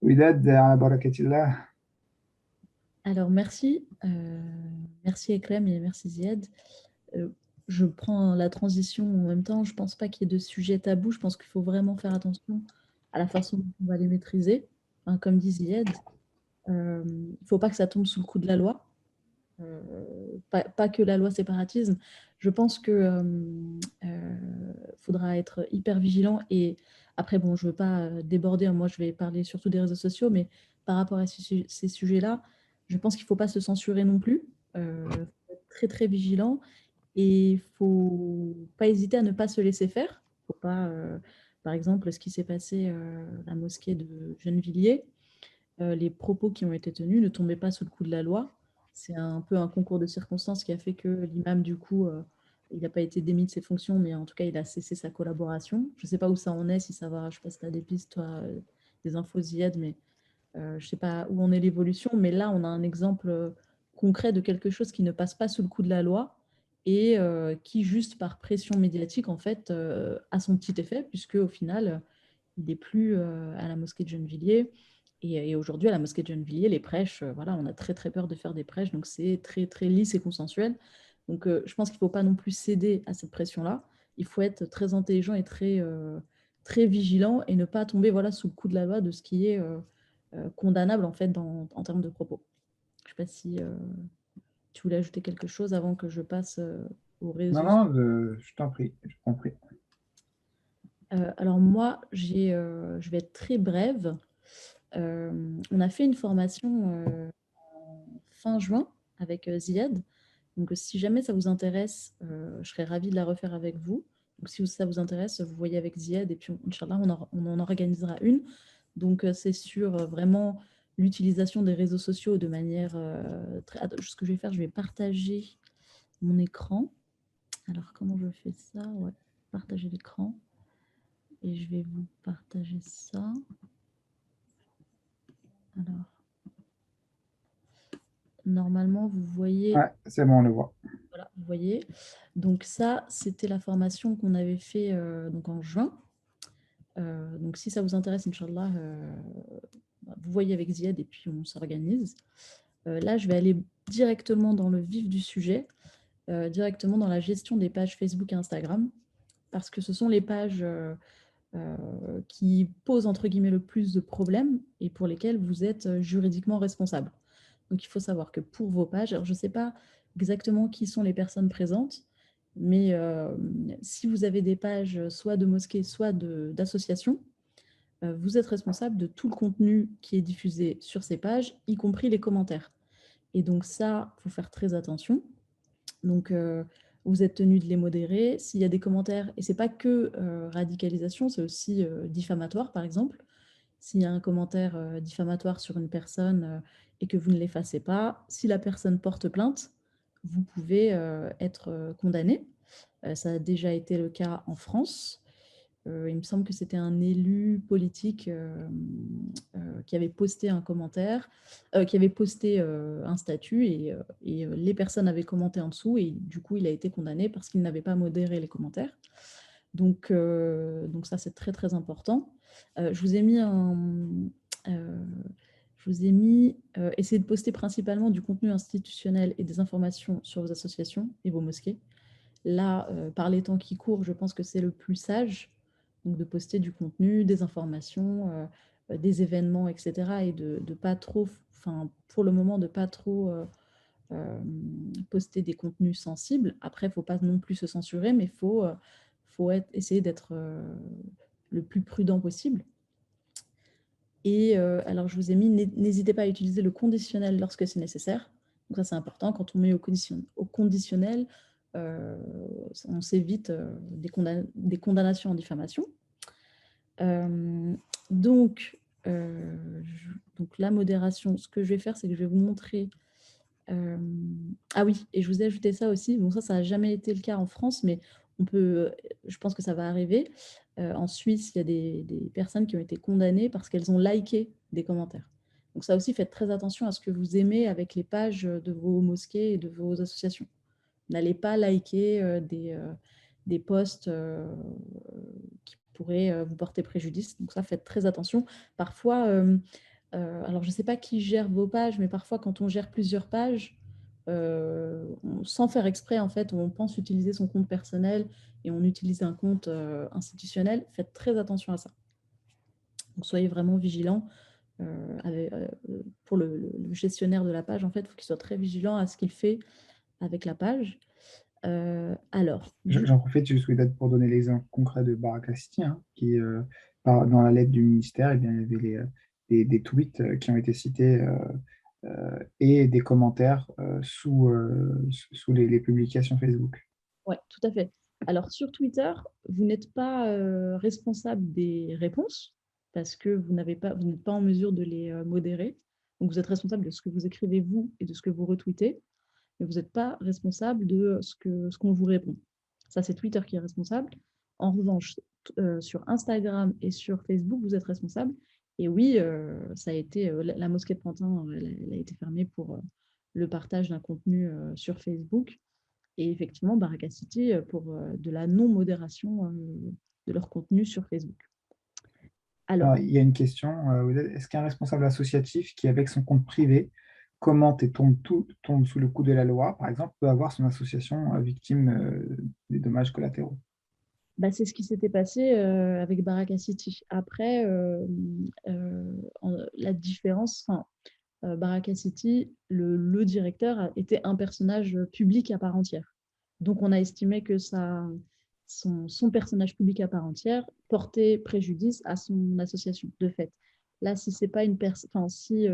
Widad, ala barakatillah. Alors, merci. Merci Ekrem et merci Ziad. Je prends la transition en même temps. Je ne pense pas qu'il y ait de sujet tabou. Je pense qu'il faut vraiment faire attention à la façon dont on va les maîtriser. Enfin, comme dit Ziad, il ne faut pas que ça tombe sous le coup de la loi. Pas que la loi séparatisme. Je pense que faudra être hyper vigilant. Et après, bon, je ne veux pas déborder. Moi, je vais parler surtout des réseaux sociaux, mais par rapport à ces sujets-là, je pense qu'il ne faut pas se censurer non plus. Faut être très, très vigilant. Et il ne faut pas hésiter à ne pas se laisser faire. Faut pas, par exemple, ce qui s'est passé à la mosquée de Gennevilliers, les propos qui ont été tenus ne tombaient pas sous le coup de la loi. C'est un peu un concours de circonstances qui a fait que l'imam, du coup, il n'a pas été démis de ses fonctions, mais en tout cas, il a cessé sa collaboration. Je ne sais pas où ça en est, si ça va, je ne sais pas si tu as des pistes, toi, des infos Ziad, mais je ne sais pas où en est l'évolution. Mais là, on a un exemple concret de quelque chose qui ne passe pas sous le coup de la loi et qui, juste par pression médiatique, en fait, a son petit effet, puisque au final, il n'est plus à la mosquée de Gennevilliers. Et aujourd'hui, à la mosquée de Gennevilliers, les prêches, voilà, on a très très peur de faire des prêches, donc c'est très très lisse et consensuel. Donc je pense qu'il ne faut pas non plus céder à cette pression-là. Il faut être très intelligent et très vigilant et ne pas tomber voilà, sous le coup de la loi de ce qui est condamnable en fait en termes de propos. Je ne sais pas si tu voulais ajouter quelque chose avant que je passe aux Non, réseaux. non, je t'en prie, je t'en prie. Alors moi, je vais être très brève. On a fait une formation en fin juin avec Ziad. Donc si jamais ça vous intéresse, je serais ravie de la refaire avec vous. Donc si ça vous intéresse, vous voyez avec Ziad et puis Inch'Allah, on en organisera une. Donc c'est sur vraiment l'utilisation des réseaux sociaux de manière très... Ce que je vais faire, je vais partager mon écran. Alors comment je fais ça? Ouais, partager l'écran. Et je vais vous partager ça. Alors, normalement, vous voyez... Ouais, c'est bon, on le voit. Voilà, vous voyez. Donc ça, c'était la formation qu'on avait fait donc en juin. Donc si ça vous intéresse, Inch'Allah, vous voyez avec Ziad et puis on s'organise. Là, je vais aller directement dans le vif du sujet, directement dans la gestion des pages Facebook et Instagram, parce que ce sont les pages qui posent entre guillemets le plus de problèmes et pour lesquels vous êtes juridiquement responsable. Donc il faut savoir que pour vos pages, alors je ne sais pas exactement qui sont les personnes présentes, mais si vous avez des pages soit de mosquées, soit d'associations, vous êtes responsable de tout le contenu qui est diffusé sur ces pages, y compris les commentaires. Et donc ça, il faut faire très attention. Donc vous êtes tenu de les modérer. S'il y a des commentaires, et ce n'est pas que radicalisation, c'est aussi diffamatoire, par exemple. S'il y a un commentaire diffamatoire sur une personne et que vous ne l'effacez pas, si la personne porte plainte, vous pouvez être condamné. Ça a déjà été le cas en France. Il me semble que c'était un élu politique qui avait posté un commentaire, qui avait posté un statut et les personnes avaient commenté en dessous et du coup il a été condamné parce qu'il n'avait pas modéré les commentaires. Donc ça c'est très très important. Je vous ai mis essayez de poster principalement du contenu institutionnel et des informations sur vos associations et vos mosquées. Là, par les temps qui courent, je pense que c'est le plus sage, donc de poster du contenu, des informations, des événements, etc. Et de pas trop, enfin, pour le moment, de pas trop poster des contenus sensibles. Après, il ne faut pas non plus se censurer, mais il faut essayer d'être le plus prudent possible. Et alors, je vous ai mis, n'hésitez pas à utiliser le conditionnel lorsque c'est nécessaire. Donc ça, c'est important. Quand on met au conditionnel, on s'évite des condamnations en diffamation. Donc la modération, ce que je vais faire, c'est que je vais vous montrer... ah oui, et je vous ai ajouté ça aussi. Bon, ça n'a jamais été le cas en France, mais je pense que ça va arriver. En Suisse, il y a des personnes qui ont été condamnées parce qu'elles ont liké des commentaires. Donc ça aussi, faites très attention à ce que vous aimez avec les pages de vos mosquées et de vos associations. N'allez pas liker des posts qui pourraient vous porter préjudice. Donc ça, faites très attention. Parfois, alors je ne sais pas qui gère vos pages, mais parfois quand on gère plusieurs pages, sans faire exprès, en fait, on pense utiliser son compte personnel et on utilise un compte institutionnel. Faites très attention à ça. Donc soyez vraiment vigilants. Pour le gestionnaire de la page, en fait, il faut qu'il soit très vigilant à ce qu'il fait avec la page. Alors, J'en profite juste pour donner l'exemple concret de Baraka City, hein, qui, dans la lettre du ministère, eh bien, il y avait des tweets qui ont été cités et des commentaires sous les publications Facebook. Oui, tout à fait. Alors, sur Twitter, vous n'êtes pas responsable des réponses parce que vous n'êtes pas en mesure de les modérer. Donc, vous êtes responsable de ce que vous écrivez vous et de ce que vous retweetez, mais vous n'êtes pas responsable de ce qu'on vous répond. Ça, c'est Twitter qui est responsable. En revanche, sur Instagram et sur Facebook, vous êtes responsable. Et oui, ça a été la mosquée de Pantin, elle a été fermée pour le partage d'un contenu sur Facebook. Et effectivement, Baraka City pour de la non-modération de leur contenu sur Facebook. Alors, Il y a une question. Est-ce qu'un responsable associatif qui, avec son compte privé, commente et tombe sous le coup de la loi, par exemple, peut avoir son association victime des dommages collatéraux? bah, c'est ce qui s'était passé avec Baraka City. Après, la différence, Baraka City, le directeur était un personnage public à part entière. Donc, on a estimé que son personnage public à part entière portait préjudice à son association, de fait. Là, si c'est pas une personne, enfin, si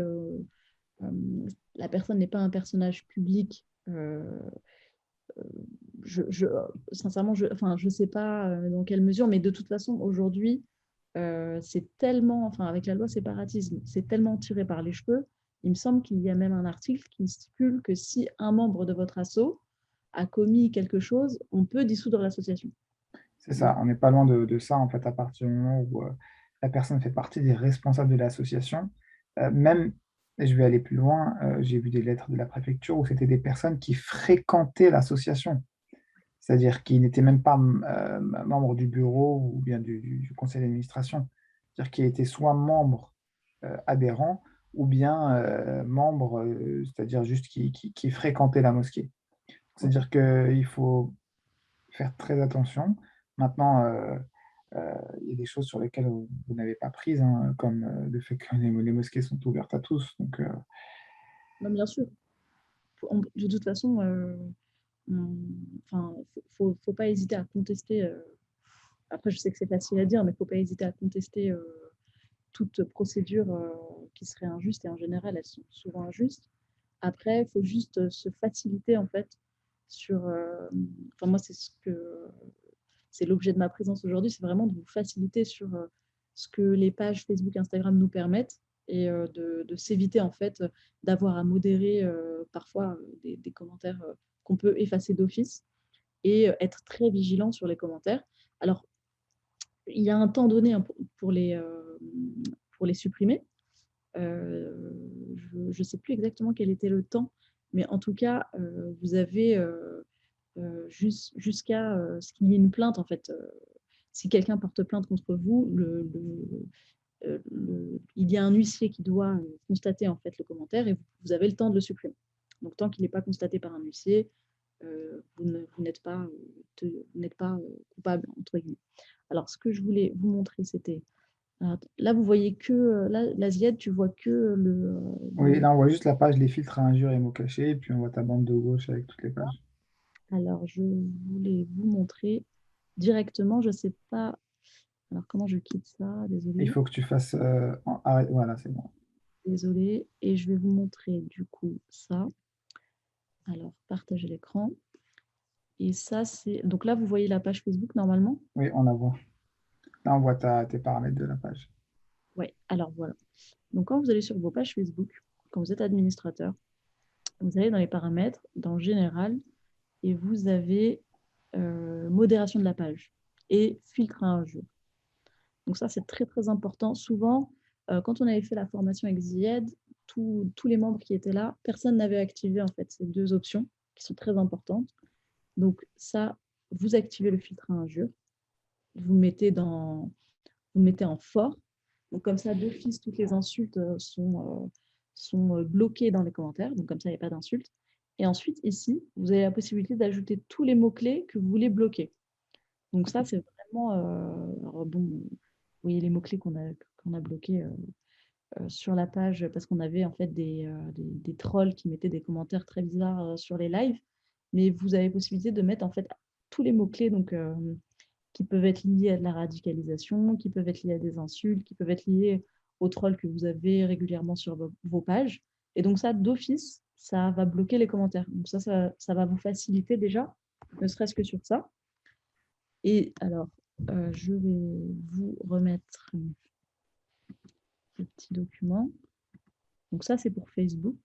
la personne n'est pas un personnage public, je, sincèrement, je sais pas dans quelle mesure, mais de toute façon, aujourd'hui, c'est tellement, enfin, avec la loi séparatisme, c'est tellement tiré par les cheveux. Il me semble qu'il y a même un article qui stipule que si un membre de votre asso a commis quelque chose, on peut dissoudre l'association. C'est ça, on n'est pas loin de ça, en fait, à partir du moment où la personne fait partie des responsables de l'association. Même, et je vais aller plus loin, j'ai vu des lettres de la préfecture où c'était des personnes qui fréquentaient l'association, c'est-à-dire qui n'étaient même pas membres du bureau ou bien du conseil d'administration, c'est-à-dire qui étaient soit membres adhérents ou bien membres, c'est-à-dire juste qui fréquentaient la mosquée. C'est-à-dire qu'il faut faire très attention. Maintenant, il y a des choses sur lesquelles vous n'avez pas prises, hein, comme le fait que les mosquées sont ouvertes à tous. Donc, Non, bien sûr. De toute façon, enfin, faut pas hésiter à contester. Après, je sais que c'est facile à dire, mais il ne faut pas hésiter à contester toute procédure qui serait injuste. Et en général, elles sont souvent injustes. Après, il faut juste se faciliter en fait sur. Enfin, moi, c'est l'objet de ma présence aujourd'hui, c'est vraiment de vous faciliter sur ce que les pages Facebook, Instagram nous permettent et de s'éviter en fait d'avoir à modérer parfois des commentaires qu'on peut effacer d'office et être très vigilant sur les commentaires. Alors, il y a un temps donné hein, pour les supprimer. Je ne sais plus exactement quel était le temps, mais en tout cas, vous avez jusqu'à ce qu'il y ait une plainte. En fait, si quelqu'un porte plainte contre vous, il y a un huissier qui doit constater en fait le commentaire et vous avez le temps de le supprimer. Donc, tant qu'il n'est pas constaté par un huissier, vous n'êtes pas, coupable, entre guillemets. Alors, ce que je voulais vous montrer, c'était là, vous voyez que la ZIAD, tu vois que oui, là, on voit juste la page Les filtres à injures et mots cachés, et puis on voit ta bande de gauche avec toutes les pages. Alors, je voulais vous montrer directement, je ne sais pas. Alors, comment je quitte ça? Il Désolée. faut que tu fasses. Voilà, c'est bon. Désolée. Et je vais vous montrer du coup ça. Alors, partager l'écran. Et ça, c'est. Donc là, vous voyez la page Facebook normalement. Oui, on la voit. Là, on voit tes paramètres de la page. Oui, alors voilà. Donc, quand vous allez sur vos pages Facebook, quand vous êtes administrateur, vous allez dans les paramètres, dans Général, et vous avez modération de la page et filtre à injures. Donc ça, c'est très, très important. Souvent, quand on avait fait la formation avec Zied, tous les membres qui étaient là, personne n'avait activé en fait ces deux options qui sont très importantes. Donc ça, vous activez le filtre à injures, vous le mettez en fort. Donc comme ça, d'office, toutes les insultes sont bloquées dans les commentaires. Donc comme ça, il n'y a pas d'insultes. Et ensuite, ici, vous avez la possibilité d'ajouter tous les mots-clés que vous voulez bloquer. Donc ça, c'est vraiment... alors bon, vous voyez les mots-clés qu'on a bloqués sur la page parce qu'on avait en fait des trolls qui mettaient des commentaires très bizarres sur les lives. Mais vous avez possibilité de mettre en fait tous les mots-clés donc, qui peuvent être liés à de la radicalisation, qui peuvent être liés à des insultes, qui peuvent être liés aux trolls que vous avez régulièrement sur vos pages. Et donc ça, d'office, ça va bloquer les commentaires. Donc ça va vous faciliter déjà, ne serait-ce que sur ça. Et alors, je vais vous remettre le petit document. Donc ça, c'est pour Facebook.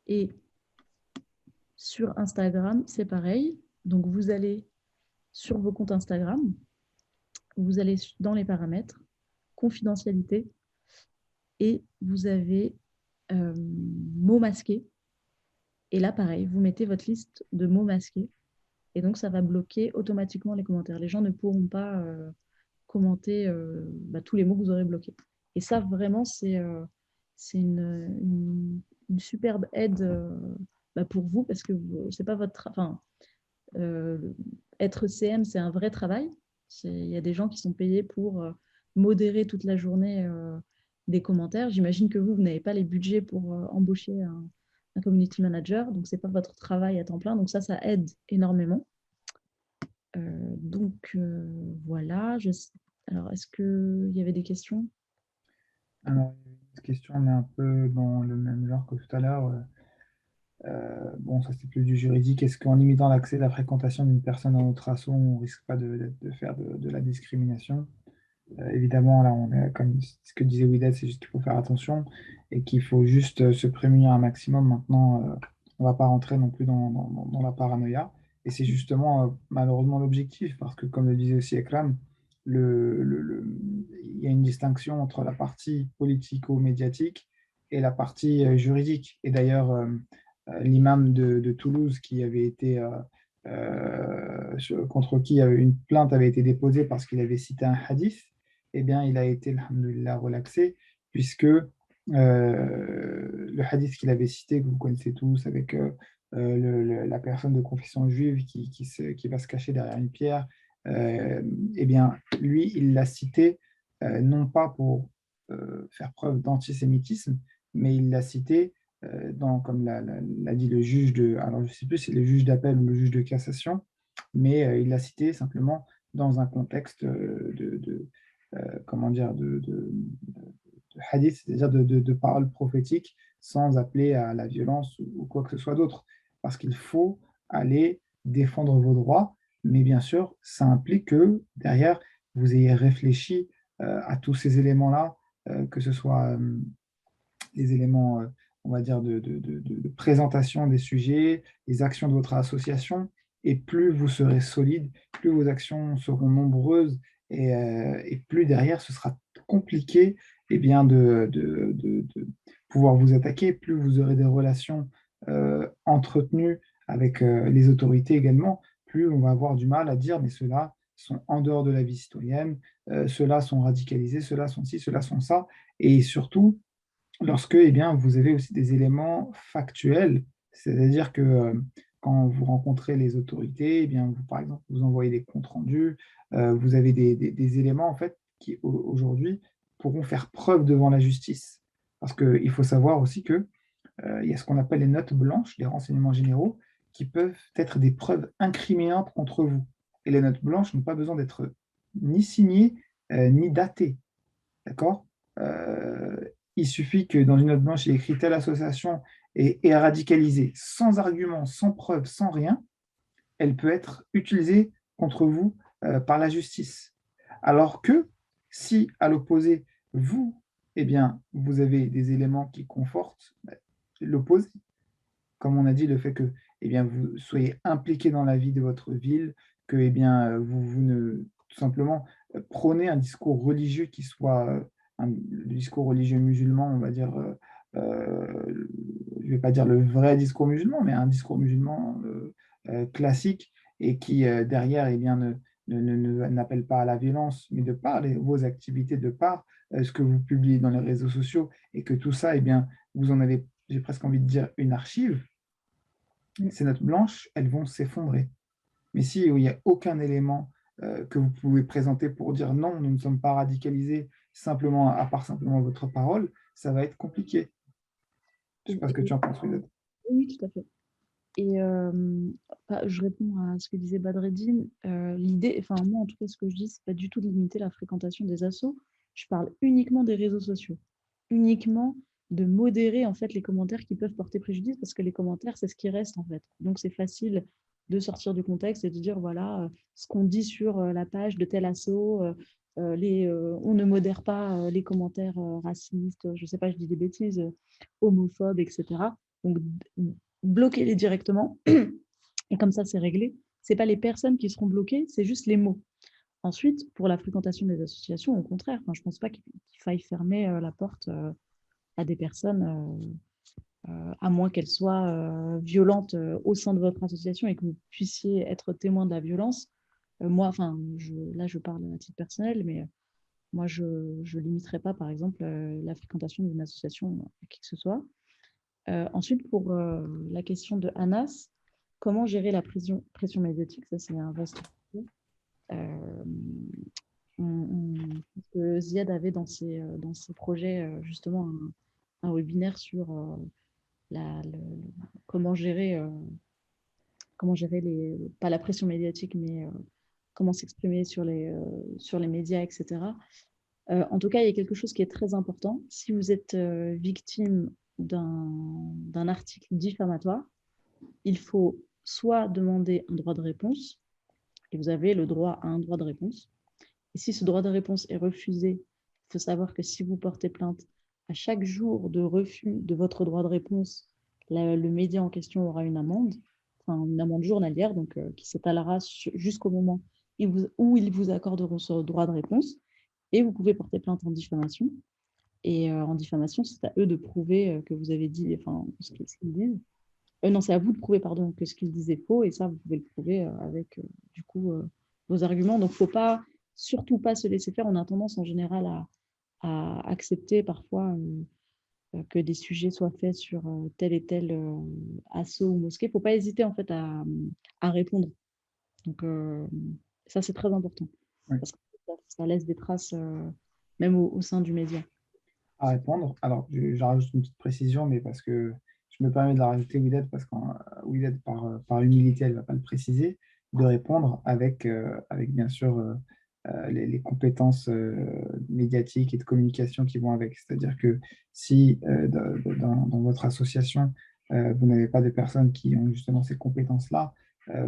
Et Sur Instagram, c'est pareil. Donc, vous allez sur vos comptes Instagram, vous allez dans les paramètres, confidentialité, et vous avez mots masqués. Et là, pareil, vous mettez votre liste de mots masqués. Et donc, ça va bloquer automatiquement les commentaires. Les gens ne pourront pas commenter tous les mots que vous aurez bloqués. Et ça, vraiment, c'est une superbe aide pour vous parce que c'est pas votre... Enfin, être CM, c'est un vrai travail. Il y a des gens qui sont payés pour modérer toute la journée des commentaires. J'imagine que vous n'avez pas les budgets pour embaucher un community manager, donc ce n'est pas votre travail à temps plein. Donc ça aide énormément. Voilà. Alors, est-ce qu'il y avait des questions? Alors, cette question, on est un peu dans le même genre que tout à l'heure. Bon, ça c'est plus du juridique. Est-ce qu'en limitant l'accès à la fréquentation d'une personne à notre asso, on ne risque pas de faire de la discrimination? Évidemment, là, on est, comme ce que disait Widad, c'est juste qu'il faut faire attention et qu'il faut juste se prémunir un maximum. Maintenant, on ne va pas rentrer non plus dans la paranoïa. Et c'est justement malheureusement l'objectif, parce que comme le disait aussi Ekram, il y a une distinction entre la partie politico-médiatique et la partie juridique. Et d'ailleurs, l'imam de Toulouse qui avait été contre qui une plainte avait été déposée parce qu'il avait cité un hadith, eh bien, il a été, alhamdoulilah, relaxé, puisque le hadith qu'il avait cité, que vous connaissez tous, avec la personne de confession juive qui va se cacher derrière une pierre, eh bien, lui, il l'a cité non pas pour faire preuve d'antisémitisme, mais il l'a cité comme l'a dit le juge alors je ne sais plus si c'est le juge d'appel ou le juge de cassation, mais il l'a cité simplement dans un contexte comment dire, de hadith, c'est-à-dire de paroles prophétiques, sans appeler à la violence ou quoi que ce soit d'autre. Parce qu'il faut aller défendre vos droits, mais bien sûr, ça implique que derrière, vous ayez réfléchi à tous ces éléments-là, que ce soit les éléments, on va dire, de présentation des sujets, les actions de votre association, et plus vous serez solide, plus vos actions seront nombreuses, et plus derrière, ce sera compliqué bien, de pouvoir vous attaquer, plus vous aurez des relations entretenues avec les autorités également, plus on va avoir du mal à dire, mais ceux-là sont en dehors de la vie citoyenne, ceux-là sont radicalisés, ceux-là sont ci, ceux-là sont ça, et surtout, lorsque eh bien, vous avez aussi des éléments factuels, c'est-à-dire que quand vous rencontrez les autorités, eh bien, vous, par exemple, vous envoyez des comptes rendus, vous avez des éléments en fait, qui aujourd'hui pourront faire preuve devant la justice. Parce qu'il faut savoir aussi qu'il y a ce qu'on appelle les notes blanches, les renseignements généraux, qui peuvent être des preuves incriminantes contre vous. Et les notes blanches n'ont pas besoin d'être ni signées, ni datées. D'accord? Euh, il suffit que dans une note blanche, il y ait écrit telle association est radicalisée, sans argument, sans preuve, sans rien, elle peut être utilisée contre vous par la justice. Alors que si, à l'opposé, vous, eh bien, vous avez des éléments qui confortent l'opposé, comme on a dit, le fait que eh bien, vous soyez impliqué dans la vie de votre ville, que eh bien, vous ne tout simplement prônez un discours religieux qui soit le discours religieux musulman, on va dire, je ne vais pas dire le vrai discours musulman, mais un discours musulman classique et qui derrière eh bien, n'appelle pas à la violence, mais de par vos activités, de par ce que vous publiez dans les réseaux sociaux, et que tout ça, eh bien, vous en avez, j'ai presque envie de dire, une archive, ces notes blanches, elles vont s'effondrer. Mais si il n'y a aucun élément que vous pouvez présenter pour dire non, nous ne sommes pas radicalisés, simplement, à part simplement votre parole, ça va être compliqué. Je ne sais pas ce que tu en penses, Widad. Oui, tout à fait. Et je réponds à ce que disait Badreddine. L'idée, enfin moi en tout cas, ce que je dis, c'est pas du tout de limiter la fréquentation des assos. Je parle uniquement des réseaux sociaux, uniquement de modérer en fait les commentaires qui peuvent porter préjudice, parce que les commentaires, c'est ce qui reste en fait. Donc c'est facile de sortir du contexte et de dire voilà ce qu'on dit sur la page de tel asso. On ne modère pas les commentaires racistes, je sais pas, je dis des bêtises, homophobes, etc. Donc bloquez-les directement. Et comme ça, c'est réglé. Ce n'est pas les personnes qui seront bloquées, c'est juste les mots. Ensuite, pour la fréquentation des associations, au contraire, je ne pense pas qu'il faille fermer la porte à des personnes, à moins qu'elles soient violentes au sein de votre association et que vous puissiez être témoin de la violence. Moi, là, je parle à titre personnel, mais moi, je ne limiterai pas, par exemple, la fréquentation d'une association à qui que ce soit. Ensuite, pour la question de Anas, comment gérer la pression médiatique? Ça, c'est un vaste sujet. Parce que Ziad avait dans ses projets justement un webinaire sur comment gérer pas la pression médiatique, mais comment s'exprimer sur les médias, etc. En tout cas, il y a quelque chose qui est très important. Si vous êtes victime d'un article diffamatoire, il faut soit demander un droit de réponse, et vous avez le droit à un droit de réponse. Et si ce droit de réponse est refusé, il faut savoir que si vous portez plainte, à chaque jour de refus de votre droit de réponse, le média en question aura une amende journalière, donc qui s'étalera jusqu'au moment où ils vous accorderont ce droit de réponse. Et vous pouvez porter plainte en diffamation. Et en diffamation, c'est à eux de prouver que vous avez dit, ce qu'ils disent. Non, c'est à vous de prouver, pardon, que ce qu'ils disent est faux. Et ça, vous pouvez le prouver avec, du coup, vos arguments. Donc, il ne faut surtout pas se laisser faire. On a tendance en général à accepter parfois que des sujets soient faits sur tel et tel assaut ou mosquée. Il ne faut pas hésiter en fait à répondre. Donc, ça, c'est très important. Oui. Parce que ça laisse des traces, même au sein du média. À répondre. Alors, j'ajoute une petite précision, mais parce que je me permets de la rajouter, Widad, parce que Widad, par humilité, elle ne va pas le préciser, de répondre avec bien sûr les compétences médiatiques et de communication qui vont avec. C'est-à-dire que si dans votre association, vous n'avez pas de personnes qui ont justement ces compétences-là,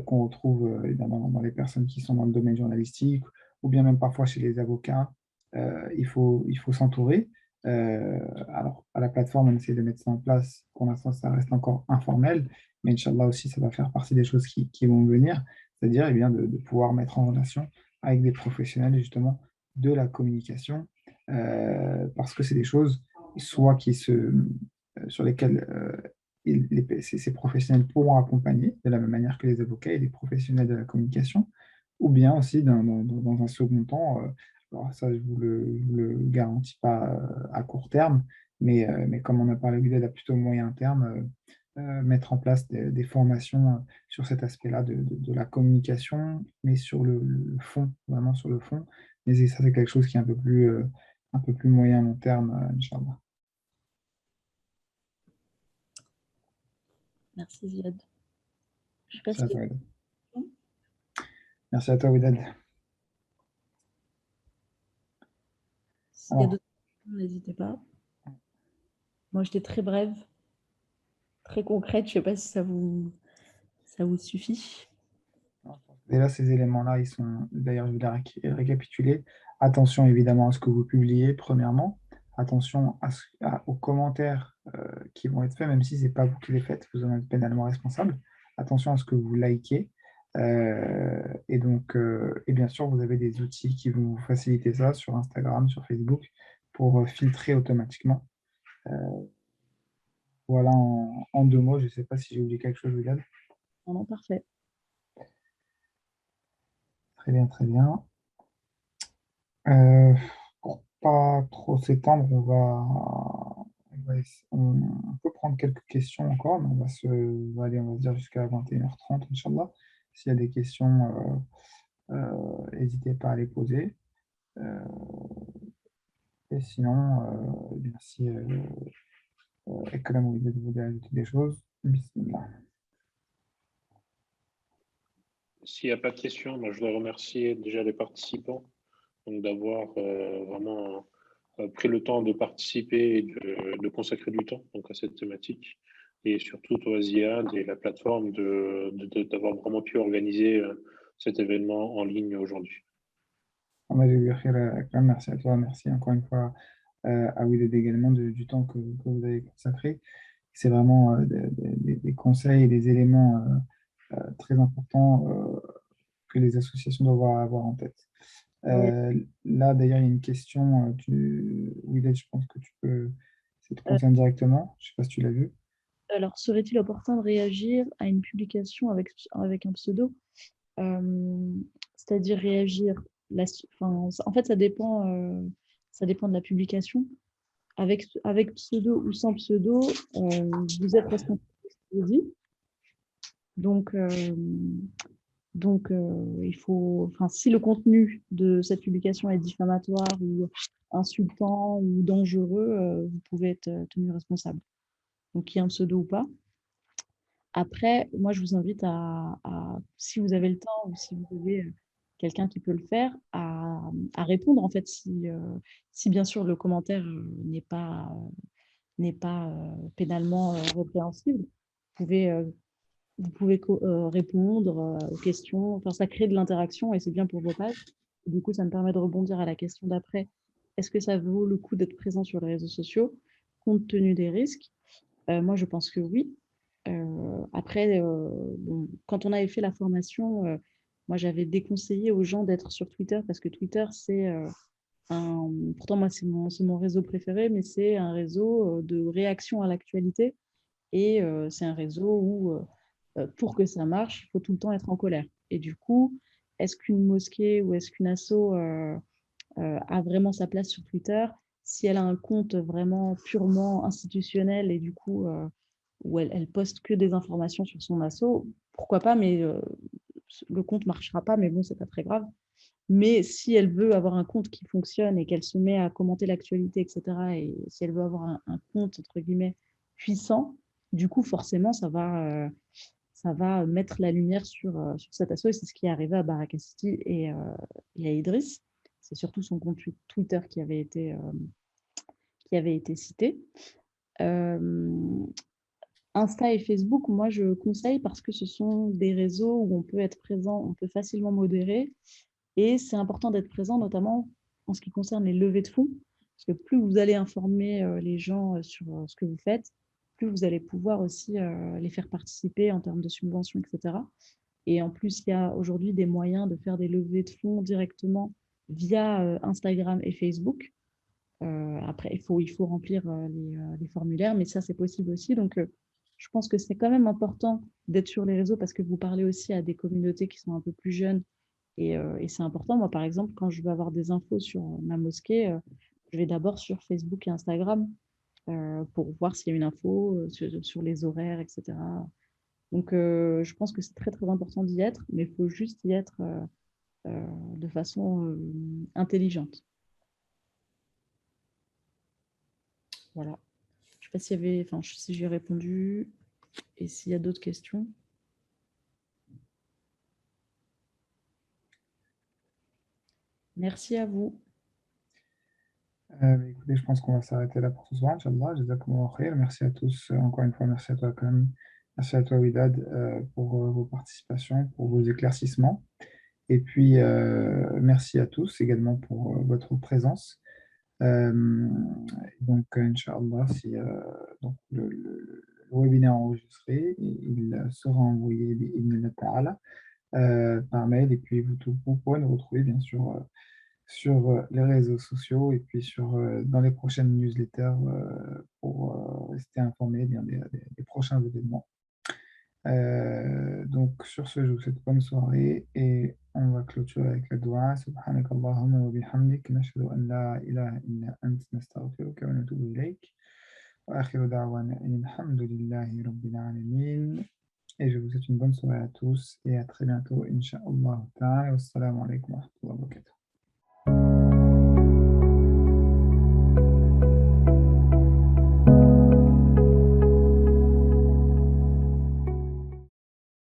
qu'on retrouve dans les personnes qui sont dans le domaine journalistique, ou bien même parfois chez les avocats, il faut s'entourer. Alors, à la plateforme, on essaie de mettre ça en place. Pour l'instant, ça reste encore informel, mais Inch'Allah aussi, ça va faire partie des choses qui vont venir, c'est-à-dire de pouvoir mettre en relation avec des professionnels, justement, de la communication, parce que c'est des choses, soit sur lesquelles ces professionnels pourront accompagner, de la même manière que les avocats et les professionnels de la communication, ou bien aussi, dans un second temps, alors ça, je ne vous le garantis pas à court terme, mais comme on a parlé à plutôt moyen terme, mettre en place des formations sur cet aspect-là de la communication, mais sur le fond, vraiment sur le fond. Mais ça, c'est quelque chose qui est un peu plus moyen long terme, Inch'Allah. Merci, Ziad. Je sais pas Merci à si... toi, Widad. Merci à toi, Widad. S'il y a Alors, d'autres questions, n'hésitez pas. Moi, j'étais très brève, très concrète. Je ne sais pas si ça vous suffit. déjà, ces éléments-là, ils sont, d'ailleurs, je vais les récapituler. Attention évidemment à ce que vous publiez, premièrement. Attention aux commentaires qui vont être faits, même si ce n'est pas vous qui les faites, vous en êtes pénalement responsable. Attention à ce que vous likez. Et bien sûr, vous avez des outils qui vont vous faciliter ça sur Instagram, sur Facebook, pour filtrer automatiquement. Voilà en deux mots. Je ne sais pas si j'ai oublié quelque chose, William. Non, parfait. Très bien, très bien. Pour pas trop s'étendre, on peut prendre quelques questions encore, mais on va aller, on va se dire jusqu'à 21h30, Inch'Allah. S'il y a des questions, n'hésitez pas à les poser. Et sinon, bien, si Ekram ou Ided voulait ajouter des choses, bismillah. S'il n'y a pas de questions, moi, je voudrais remercier déjà les participants d'avoir vraiment pris le temps de participer et de consacrer du temps donc, à cette thématique. Et surtout, toi, Ziad, et la plateforme d'avoir vraiment pu organiser cet événement en ligne aujourd'hui. Merci à toi, merci encore une fois à Wiled également du temps que vous avez consacré. c'est vraiment des conseils et des éléments très importants que les associations doivent avoir en tête. Ouais. Là, d'ailleurs, il y a une question. Willette, je pense que ça te concerne directement. Je ne sais pas si tu l'as vu. Alors, serait-il opportun de réagir à une publication avec un pseudo? C'est-à-dire réagir. En fait, ça dépend de la publication. Avec pseudo ou sans pseudo, vous êtes responsable de ce que vous dites. Donc, il faut, enfin, si le contenu de cette publication est diffamatoire ou insultant ou dangereux, vous pouvez être tenu responsable. Donc, qu'il y ait un pseudo ou pas. Après, moi, je vous invite si vous avez le temps ou si vous avez quelqu'un qui peut le faire, à répondre, en fait, si bien sûr le commentaire n'est pas pénalement répréhensible. Vous pouvez répondre aux questions. Enfin, ça crée de l'interaction et c'est bien pour vos pages. Et du coup, ça me permet de rebondir à la question d'après. Est-ce que ça vaut le coup d'être présent sur les réseaux sociaux compte tenu des risques? Moi, je pense que oui. Après, bon, quand on avait fait la formation, moi, j'avais déconseillé aux gens d'être sur Twitter parce que Twitter, pourtant, moi, c'est mon réseau préféré, mais c'est un réseau de réaction à l'actualité. Et c'est un réseau où, pour que ça marche, il faut tout le temps être en colère. Et du coup, est-ce qu'une mosquée ou est-ce qu'une asso a vraiment sa place sur Twitter si elle a un compte vraiment purement institutionnel et du coup, où elle poste que des informations sur son asso, pourquoi pas, mais le compte ne marchera pas, mais bon, c'est pas très grave. Mais si elle veut avoir un compte qui fonctionne et qu'elle se met à commenter l'actualité, etc., et si elle veut avoir un compte, entre guillemets, puissant, du coup, forcément, ça va mettre la lumière sur cet asso. Et c'est ce qui est arrivé à Baraka City et à Idriss. C'est surtout son compte Twitter qui avait été cité. Insta et Facebook, moi, je conseille parce que ce sont des réseaux où on peut être présent, on peut facilement modérer. Et c'est important d'être présent, notamment en ce qui concerne les levées de fonds, parce que plus vous allez informer les gens sur ce que vous faites, plus vous allez pouvoir aussi les faire participer en termes de subventions, etc. Et en plus, il y a aujourd'hui des moyens de faire des levées de fonds directement via Instagram et Facebook. Après, il faut remplir les formulaires, mais ça, c'est possible aussi. Donc, je pense que c'est quand même important d'être sur les réseaux parce que vous parlez aussi à des communautés qui sont un peu plus jeunes et c'est important. Moi, par exemple, quand je veux avoir des infos sur ma mosquée, je vais d'abord sur Facebook et Instagram pour voir s'il y a une info sur les horaires, etc. Donc, je pense que c'est très, très important d'y être, mais il faut juste y être de façon intelligente. Voilà. Je ne sais pas s'il y avait, enfin, si j'ai répondu et s'il y a d'autres questions. Merci à vous. Écoutez, je pense qu'on va s'arrêter là pour ce soir, Inch'Allah. Jazakumullah khair. Merci à tous. Encore une fois, merci à toi, quand même. Merci à toi, Widad, pour vos participations, pour vos éclaircissements. Et puis, merci à tous également pour votre présence. Donc, Inch'Allah, donc le webinaire enregistré, il sera envoyé bi'idhnillah ta'ala, par mail. Et puis, vous pourrez nous retrouver, bien sûr, sur les réseaux sociaux et puis dans les prochaines newsletters pour rester informé bien des prochains événements. Donc, sur ce, je vous souhaite bonne soirée et on va clôturer avec la dua. Subhanak Allahumma wa bihamdik, nashhadu an la ilaha illa ant, nastaghfiruka wa natubu ilayk. Wa akhiru da'wana alhamdulillahi rabbil alamin. Et je vous souhaite une bonne soirée à tous et à très bientôt, Inch'Allah ta'ala. Wassalamu alaikum wa rahmatullahi wa barakatuh.